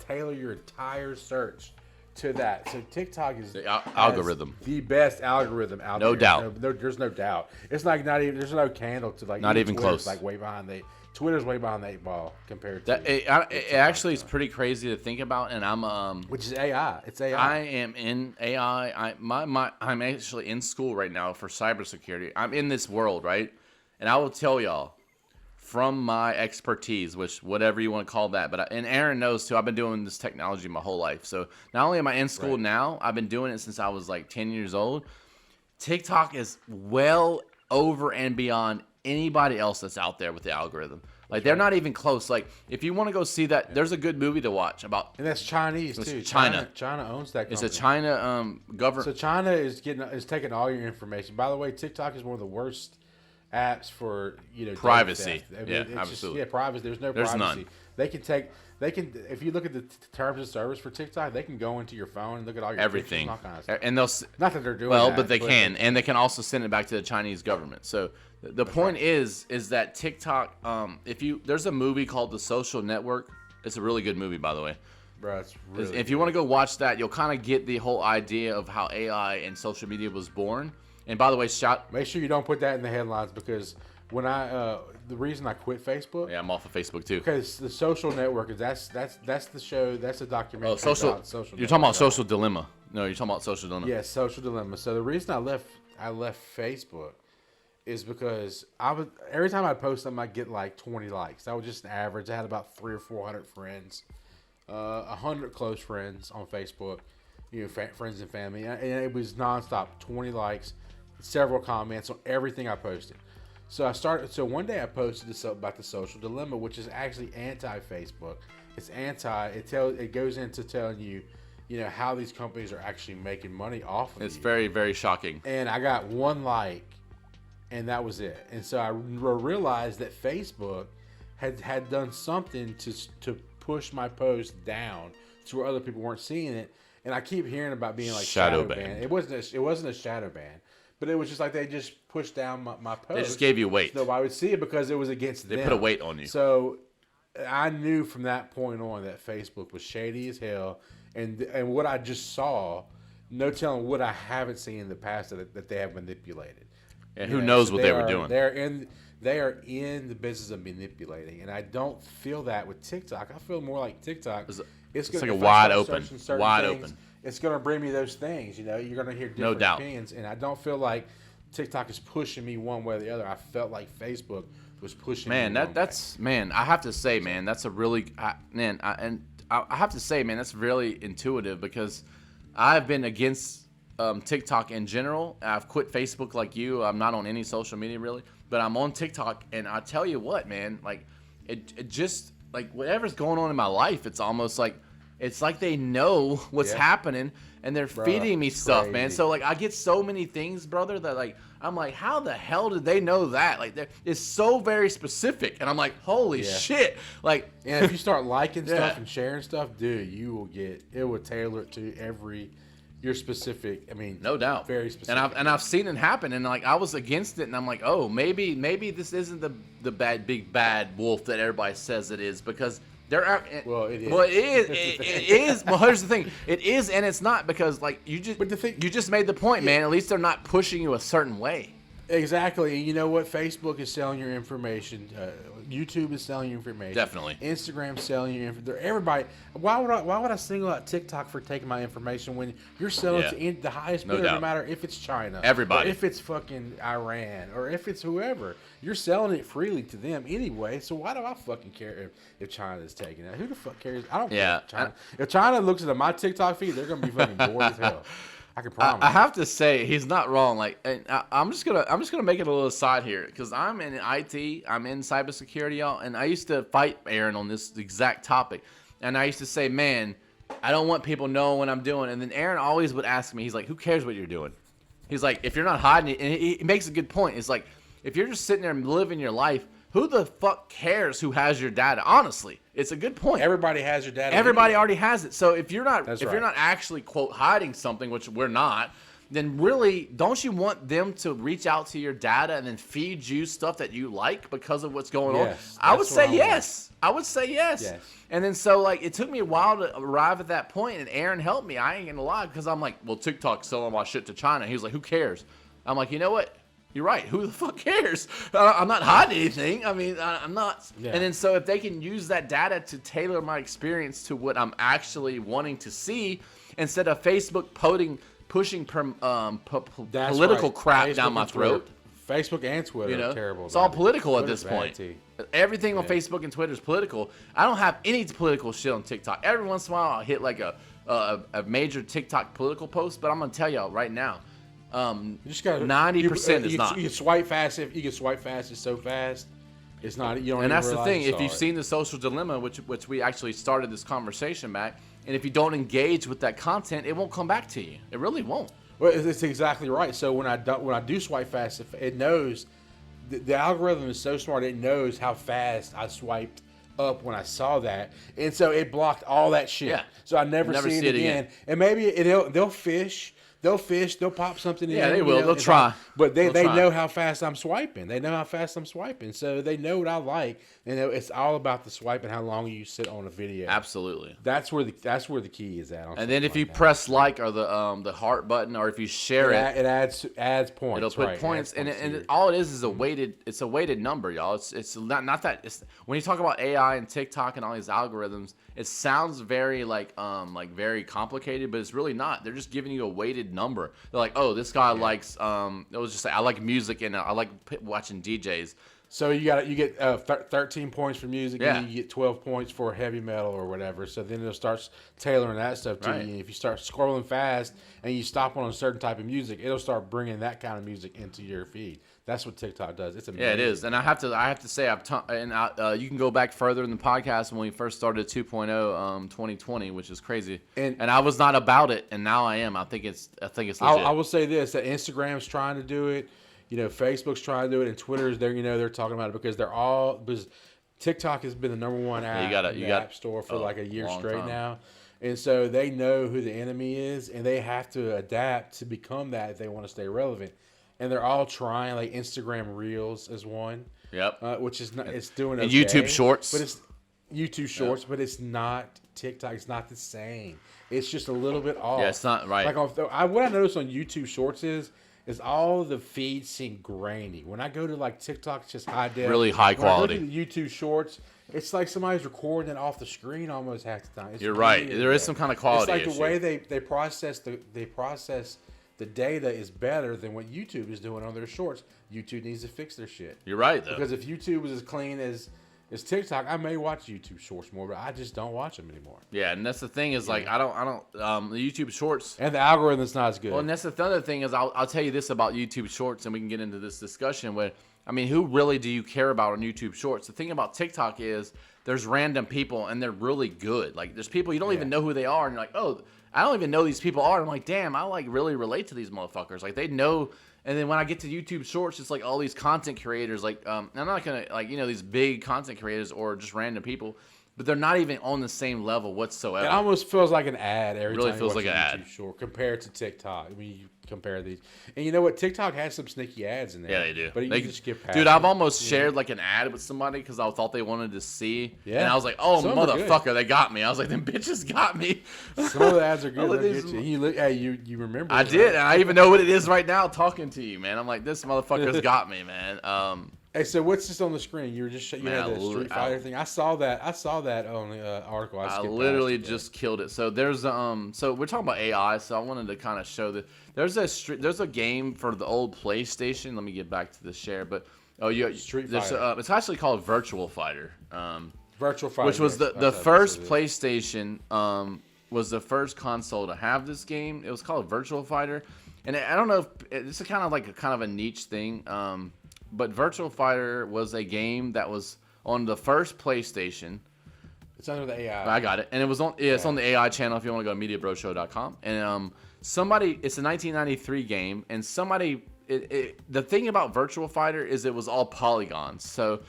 tailor your entire search to that. So TikTok is the algorithm, the best algorithm out there. No doubt. There's no doubt. It's like not even. There's no candle to like. Not even Twitter's close. Like way behind Twitter's way behind the 8 ball compared to that. It actually is pretty crazy to think about, and I'm which is AI. It's AI. I am in AI. I'm actually in school right now for cybersecurity. I'm in this world, right? And I will tell y'all from my expertise, which whatever you want to call that, and Aaron knows too. I've been doing this technology my whole life. So not only am I in school now, I've been doing it since I was like 10 years old. TikTok is well over and beyond anybody else that's out there with the algorithm. Like they're not even close. Like if you want to go see that, there's a good movie to watch about. And that's Chinese too. China owns that company. It's a China government. So China is taking all your information. By the way, TikTok is one of the worst apps for privacy. Absolutely. Privacy. There's no privacy. None. They can if you look at the terms of service for TikTok, they can go into your phone and look at all your everything, pictures and all kinds of stuff. And they'll not that they're doing but they can, and they can also send it back to the Chinese government. So the point is that TikTok, there's a movie called The Social Network. It's a really good movie, by the way. Bro, it's really if you want to go watch that, you'll kind of get the whole idea of how AI and social media was born. And by the way, make sure you don't put that in the headlines because when the reason I quit Facebook. Yeah, I'm off of Facebook too. Because the Social Network is that's the show. That's a documentary. Oh, social. You're talking about Social Dilemma. No, you're talking about Social Dilemma. Yes, Social Dilemma. So the reason I left Facebook is because every time I post something, I get like 20 likes. That was just an average. I had about 300 or 400 friends, 100 close friends on Facebook. Friends and family, and it was nonstop. 20 likes, several comments on everything I posted. So one day I posted this about the Social Dilemma, which is actually anti-Facebook. It's it goes into telling you, how these companies are actually making money off of It's you. very, very shocking. And I got 1 like, and that was it. And so I realized that Facebook had done something to push my post down to where other people weren't seeing it. And I keep hearing about being like shadow ban. It wasn't a shadow ban. But it was just like they just pushed down my post. They just gave you weight. So I would see it because it was against them. They put a weight on you. So I knew from that point on that Facebook was shady as hell. And what I just saw, no telling what I haven't seen in the past that they have manipulated. And who knows what they were doing. They are in the business of manipulating. And I don't feel that with TikTok. I feel more like TikTok. It's like a wide open. It's going to bring me those things. You're going to hear different opinions. And I don't feel like TikTok is pushing me one way or the other. I felt like Facebook was pushing me one way. I have to say, man, that's a really I have to say, man, that's really intuitive because I've been against TikTok in general. I've quit Facebook like you. I'm not on any social media really, but I'm on TikTok, and I tell you what, man, like it just like whatever's going on in my life, it's almost like it's like they know what's happening and they're feeding me stuff, man. So like I get so many things, brother, that like I'm like, how the hell did they know that? Like it's so very specific, and I'm like, holy shit! Like, and if you start liking stuff and sharing stuff, dude, it will tailor it to your specific. I mean, no doubt, very specific. And I've seen it happen, and like I was against it, and I'm like, oh, maybe this isn't the big bad wolf that everybody says it is, because there are. Well, it is. Well, it is. It is. Well, here's the thing. It is, and it's not, because like you just made the point, man. At least they're not pushing you a certain way. Exactly. You know what? Facebook is selling your information. YouTube is selling your information. Definitely. Instagram's selling your information. Everybody. Why would I single out TikTok for taking my information when you're selling to the highest bidder? No matter if it's China, everybody, or if it's fucking Iran, or if it's whoever, you're selling it freely to them anyway. So why do I fucking care if China is taking it? Who the fuck cares? I don't care. China. If China looks at my TikTok feed, they're gonna be fucking bored as hell. I can promise. I have to say he's not wrong. Like, I'm just gonna make it a little aside here, because I'm in IT, I'm in cybersecurity, y'all, and I used to fight Aaron on this exact topic, and I used to say, man, I don't want people knowing what I'm doing, and then Aaron always would ask me, he's like, who cares what you're doing? He's like, if you're not hiding it, and he makes a good point. It's like, if you're just sitting there and living your life, who the fuck cares who has your data? Honestly, it's a good point. Everybody has your data. Everybody already has it. So if you're not you're not actually, quote, hiding something, which we're not, then really, don't you want them to reach out to your data and then feed you stuff that you like because of what's going on? I would say yes. I would say yes. And then so like it took me a while to arrive at that point, and Aaron helped me. I ain't gonna lie, because I'm like, well, TikTok's selling my shit to China. He was like, who cares? I'm like, you know what? You're right. Who the fuck cares? I'm not hiding anything. I mean, I'm not. Yeah. And then so if they can use that data to tailor my experience to what I'm actually wanting to see, instead of Facebook pushing political crap Facebook down my throat. Facebook and Twitter are terrible. It's all political at this point. Everything on Facebook and Twitter is political. I don't have any political shit on TikTok. Every once in a while, I'll hit like a major TikTok political post, but I'm going to tell y'all right now, you just got 90% is not. You can swipe fast. If you can swipe fast, it's so fast. It's not. You don't. And that's the thing. If you've seen The Social Dilemma, which we actually started this conversation back, and if you don't engage with that content, it won't come back to you. It really won't. Well, it's exactly right. So when I do swipe fast, it knows the algorithm is so smart. It knows how fast I swiped up when I saw that, and so it blocked all that shit. Yeah. So I never see it again. And maybe they'll fish. They'll pop something in. Yeah, they will. They'll try. But they know how fast I'm swiping. They know how fast I'm swiping. So they know what I like. And it's all about the swipe and how long you sit on a video. Absolutely. That's where the key is at. And then if you press like or the heart button, or if you share it adds points. It'll put points. And all it is a weighted number, y'all. It's not that. It's, when you talk about AI and TikTok and all these algorithms, it sounds very like very complicated, but it's really not. They're just giving you a weighted number. They're like, oh, this guy likes it was just like, I like music and I like watching DJs. So you get 13 points for music, and then you get 12 points for heavy metal or whatever. So then it'll start tailoring that stuff to you. And if you start scrolling fast and you stop on a certain type of music, it'll start bringing that kind of music into your feed. That's what TikTok does. It's amazing. Yeah, it is. And I have to say, you can go back further in the podcast when we first started 2.0, 2020, which is crazy. And I was not about it, and now I am. I think it's legit. I will say this: that Instagram's trying to do it. Facebook's trying to do it, and Twitter's there. They're talking about it because TikTok has been the number one app in the App Store for like a year straight now, and so they know who the enemy is, and they have to adapt to become that if they want to stay relevant. And they're all trying, like Instagram Reels is one. Yep. Which is not, it's doing and okay, YouTube Shorts. But it's YouTube Shorts, but it's not TikTok. It's not the same. It's just a little bit off. Yeah, it's not right. Like what I noticed on YouTube Shorts is all the feeds seem grainy. When I go to like TikTok, it's just high def. Really high quality. When I go to the YouTube Shorts, it's like somebody's recording it off the screen almost half the time. You're right. There is some kind of quality issue. It's like issue. The way they process the data is better than what YouTube is doing on their shorts. YouTube needs to fix their shit. You're right, though. Because if YouTube was as clean as TikTok, I may watch YouTube Shorts more, but I just don't watch them anymore. Yeah, and that's the thing is like I don't the YouTube Shorts, and the algorithm's not as good. Well, and that's the other thing is I'll tell you this about YouTube Shorts, and we can get into this discussion. Where who really do you care about on YouTube Shorts? The thing about TikTok is there's random people, and they're really good. Like there's people you don't even know who they are, and you're like, oh, I don't even know who these people are. I'm like, damn, I like really relate to these motherfuckers. Like they know. And then when I get to YouTube Shorts, it's like all these content creators. Like I'm not gonna these big content creators or just random people. but they're not even on the same level whatsoever. It almost feels like an ad every Really time feels you watch like a an ad. YouTube short compared to TikTok. I mean, you compare these, and you know what? TikTok has some sneaky ads in there. Yeah, they do. But you They- just skip past Dude, it. I've almost shared like an ad with somebody because I thought they wanted to see. Yeah. And I was like, oh, Some are good. motherfucker, they got me. I was like, them bitches got me. Some of the ads are I good. was like, They'll these- get you. You look, hey, you remember? I it, did. right? And I even know what it is right now talking to you, man. I'm like, this motherfucker's got me, man. Hey, so what's this on the screen? You were just you Man, had the Street Fighter thing. I saw that on the article. I skipped literally past it, just killed it. So there's so we're talking about AI. So I wanted to kind of show that there's a game for the old PlayStation. Let me get back to the share, but Street there's Fighter. it's actually called Virtual Fighter. Virtual Fighter, Which was yes. the That's first what it is. PlayStation was the first console to have this game. It was called Virtual Fighter, and I don't know if it's a kind of a niche thing. But Virtual Fighter was a game that was on the first PlayStation. It's under the AI. I got it, and it was on. Yeah, it's on the AI channel if you want to go to MediaBroShow.com. And somebody, it's a 1993 game, and somebody. The thing about Virtual Fighter is it was all polygons. So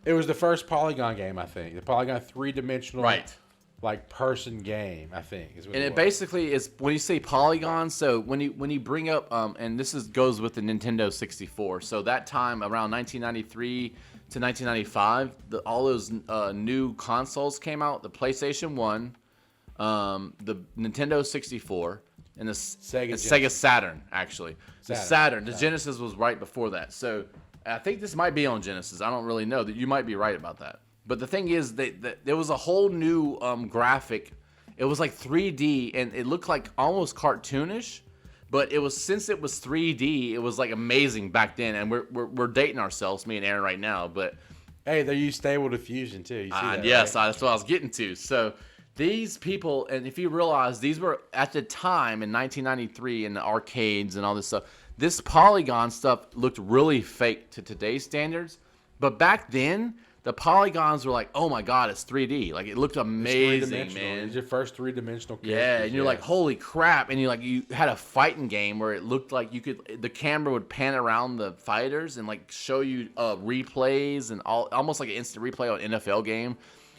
It was the first polygon game, I think. The polygon 3-dimensional, right. like person game, I think. Is what And it was. basically is when you say polygons. So when you bring up and this goes with the Nintendo 64. So that time around 1993 to 1995, all those new consoles came out. The PlayStation 1, the Nintendo 64, and the Sega Saturn. Actually, the Saturn. The Genesis was right before that. So I think this might be on Genesis. I don't really know. That you might be right about that. But the thing is, there was a whole new graphic. It was like 3D, and it looked like almost cartoonish. But it was, since it was 3D, it was like amazing back then. And we're dating ourselves, me and Aaron, right now. But hey, they use Stable Diffusion too. You see that, yes, right? that's what I was getting to. So these people, and if you realize, these were at the time in 1993 in the arcades and all this stuff. This polygon stuff looked really fake to today's standards. But back then, the polygons were like, oh my God, it's 3D. Like, it looked amazing, man. It's your first 3-dimensional character. Yeah, and you're like, holy crap. And you had a fighting game where it looked like the camera would pan around the fighters and like show you replays and almost like an instant replay on an NFL game.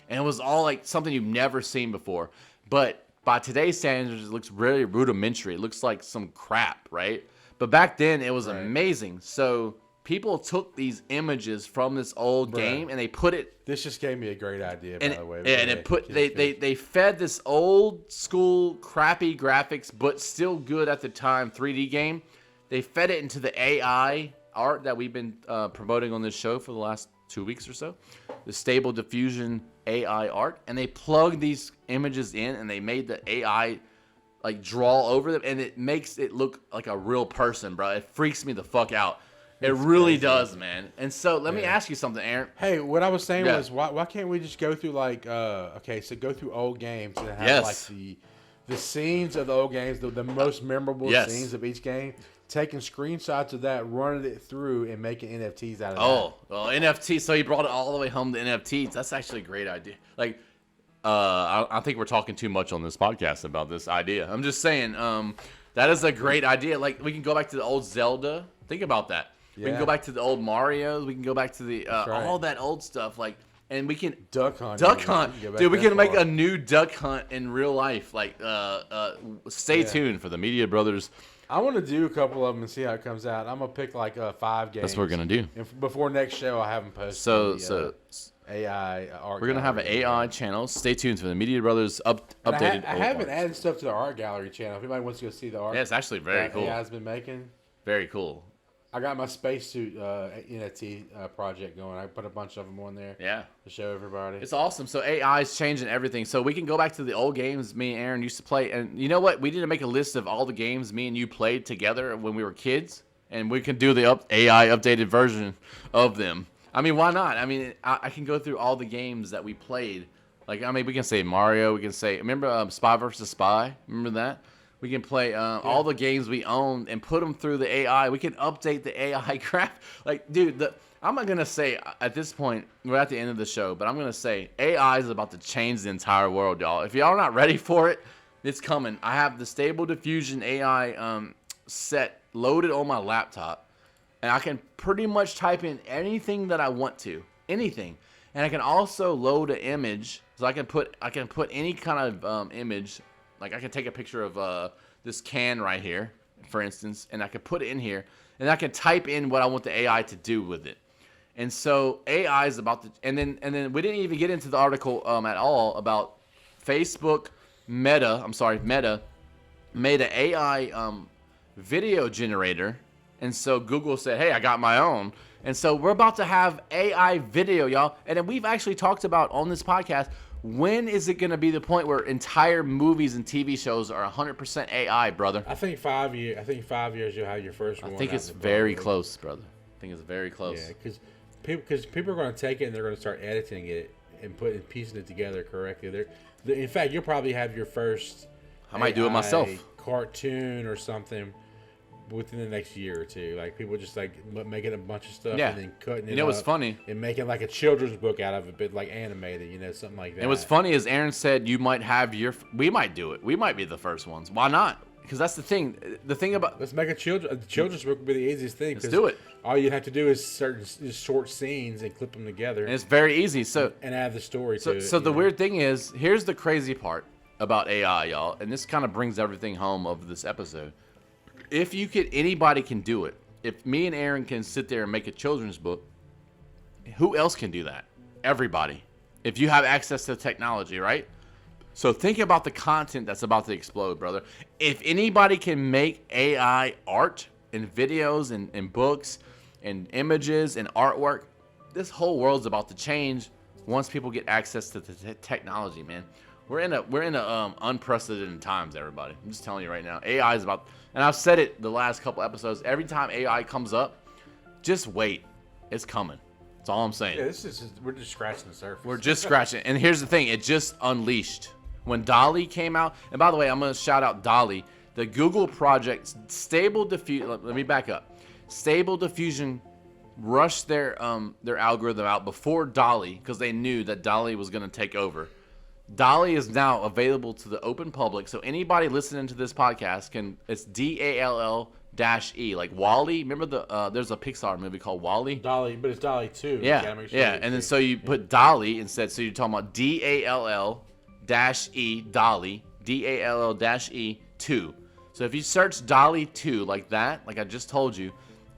And it was all like something you've never seen before. But by today's standards, it looks really rudimentary. It looks like some crap, right? But back then, it was amazing. So people took these images from this old game and they put it. This just gave me a great idea, by the way. Yeah, and they fed this old school crappy graphics, but still good at the time 3D game. They fed it into the AI art that we've been promoting on this show for the last 2 weeks or so, the Stable Diffusion AI art, and they plugged these images in and they made the AI like draw over them, and it makes it look like a real person, bro. It freaks me the fuck out. It really does, man. And so let me ask you something, Aaron. Hey, what I was saying was, why can't we just go through like, go through old games and have like the scenes of the old games, the most memorable scenes of each game, taking screenshots of that, running it through, and making NFTs out of that. Oh, well, NFT. So he brought it all the way home to NFTs. That's actually a great idea. Like, I think we're talking too much on this podcast about this idea. I'm just saying, that is a great idea. Like, we can go back to the old Zelda. Think about that. We can go back to the old Marios. We can go back to the all that old stuff. Like, and we can Duck Hunt. Dude, we can make a new Duck Hunt in real life. Like, stay tuned for the Media Brothers. I want to do a couple of them and see how it comes out. I'm gonna pick like 5 games. That's what we're gonna do. And before next show, I'll have them posted. So AI art. We're gonna have an AI channel. Stay tuned for the Media Brothers updated. I haven't added stuff to the art gallery channel. If anybody wants to go see the art, Yeah, it's actually very cool. AI's been making. Very cool. I got my spacesuit NFT project going. I put a bunch of them on there. Yeah. To show everybody. It's awesome. So AI is changing everything. So we can go back to the old games me and Aaron used to play. And you know what? We need to make a list of all the games me and you played together when we were kids. And we can do the AI updated version of them. I mean, why not? I mean, I can go through all the games that we played. Like, I mean, we can say Mario. We can say, remember Spy vs. Spy? Remember that? We can play all the games we owned and put them through the AI. We can update the AI crap. Like, dude, I'm not going to say at this point, we're at the end of the show, but I'm going to say AI is about to change the entire world, y'all. If y'all are not ready for it, it's coming. I have the Stable Diffusion AI set loaded on my laptop, and I can pretty much type in anything that I want to. Anything. And I can also load an image So I can put any kind of image, like I can take a picture of this can right here, for instance, and I can put it in here, and I can type in what I want the AI to do with it. And so AI is about to, and then we didn't even get into the article at all about Facebook Meta made an AI video generator, and so Google said, hey, I got my own. And so we're about to have AI video, y'all. And then we've actually talked about on this podcast, when is it going to be the point where entire movies and TV shows are 100% AI, brother? I think 5 years. I think 5 years you'll have your first one. I think it's very close, brother. I think it's very close. Yeah, because people are going to take it and they're going to start editing it and piecing it together correctly. In fact, you'll probably have your first. I might do it myself. Cartoon or something within the next year or two. Like people just like making a bunch of stuff Yeah. and then cutting it. You know what's funny? And making like a children's book out of it, but like animated, something like that. And what's funny is Aaron said you might have we might do it. We might be the first ones. Why not? Because that's the thing. The thing about let's make a children's book would be the easiest thing. Let's do it. All you have to do is just short scenes and clip them together. And it's very easy. So and add the story to it. So the weird thing is, here's the crazy part about AI, y'all, and this kind of brings everything home of this episode. If anybody can do it. If me and Aaron can sit there and make a children's book, who else can do that? Everybody. If you have access to technology, right? So think about the content that's about to explode, brother. If anybody can make AI art and videos and books and images and artwork, this whole world's about to change once people get access to the technology, man. We're in a unprecedented times, everybody. I'm just telling you right now. AI is about, and I've said it the last couple episodes. Every time AI comes up, just wait. It's coming. That's all I'm saying. Yeah, we're just scratching the surface. We're just scratching. And here's the thing. It just unleashed. When DALL-E came out, and by the way, I'm going to shout out DALL-E. The Google project, Stable Diffusion, let me back up. Stable Diffusion rushed their algorithm out before DALL-E because they knew that DALL-E was going to take over. DALL-E is now available to the open public, so anybody listening to this podcast it's DALL-E, like WALL-E. Remember there's a Pixar movie called WALL-E? DALL-E, but it's DALL-E 2. Yeah, and then so you put DALL-E instead, so you're talking about DALL-E, DALL-E, DALL-E 2. So if you search DALL-E 2 like that, like I just told you,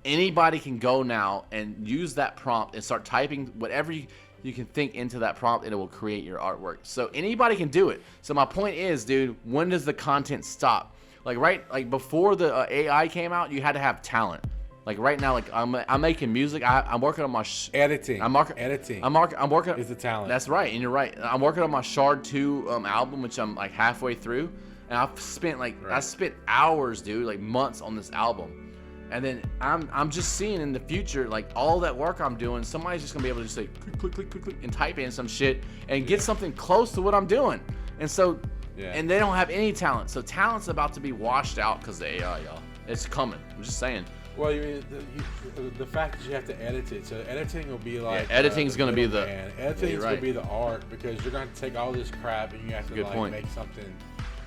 anybody can go now and use that prompt and start typing whatever you can think into that prompt, and it will create your artwork. So anybody can do it. So my point is, dude, when does the content stop? Like before the AI came out, you had to have talent. Like right now, like I'm making music. I'm working on my editing. Editing. I'm working. Is the talent? That's right, and you're right. I'm working on my Shard 2 album, which I'm like halfway through, and I've spent I spent hours, dude, like months on this album. And then I'm just seeing in the future, like all that work I'm doing, somebody's just gonna be able to just say click, click, click, click, and type in some shit and get something close to what I'm doing. And so, and they don't have any talent. So talent's about to be washed out because of the AI, y'all. It's coming. I'm just saying. Well, the fact that you have to edit it, so editing will be like editing's gonna be the editing's gonna be the art, because you're gonna take all this crap and you have to make something.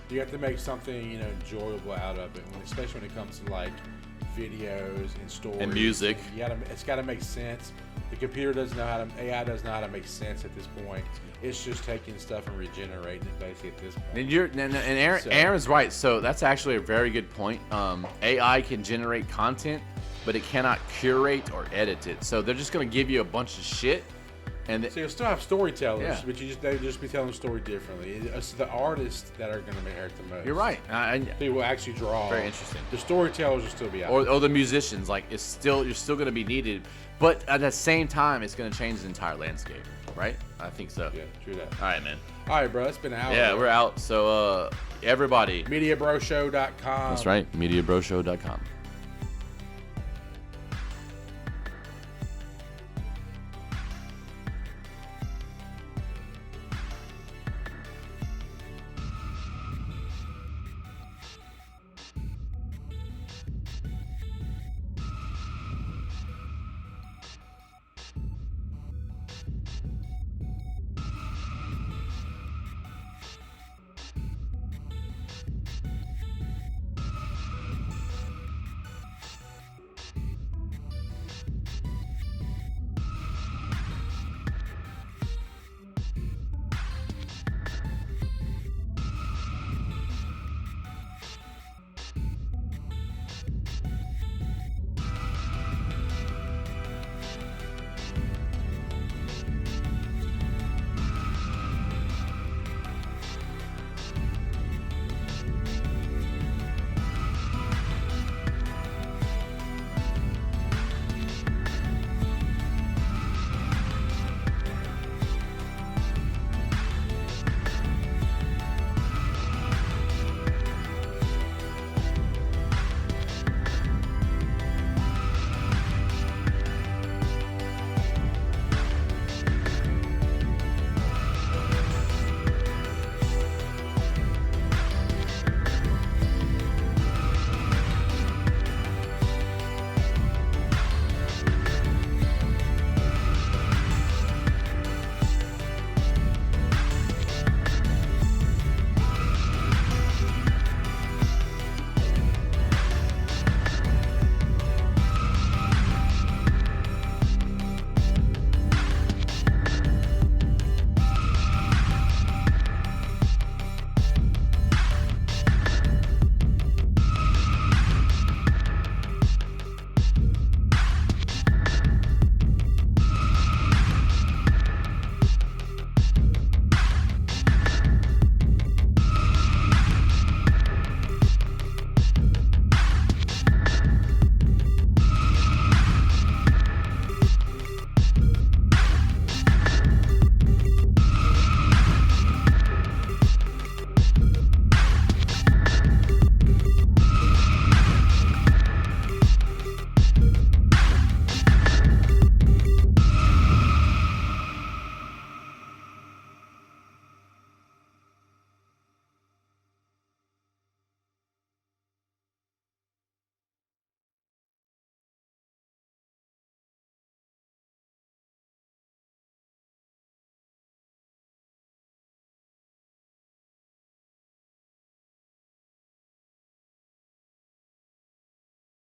You have to make something enjoyable out of it, especially when it comes to like videos and stories and music. It's got to make sense. The computer doesn't know how to. AI doesn't know how to make sense at this point. It's just taking stuff and regenerating it basically at this point. And Aaron's right. So that's actually a very good point. AI can generate content, but it cannot curate or edit it. So they're just gonna give you a bunch of shit. And so you'll still have storytellers, but they'll just be telling the story differently. It's the artists that are going to inherit the most. You're right. People actually draw. Very interesting. The storytellers will still be out. Or the musicians, like you're still going to be needed, but at the same time, it's going to change the entire landscape, right? I think so. Yeah, true that. All right, man. All right, bro. It's been an hour. Yeah, we're out. So everybody. MediaBroShow.com. That's right. MediaBroShow.com.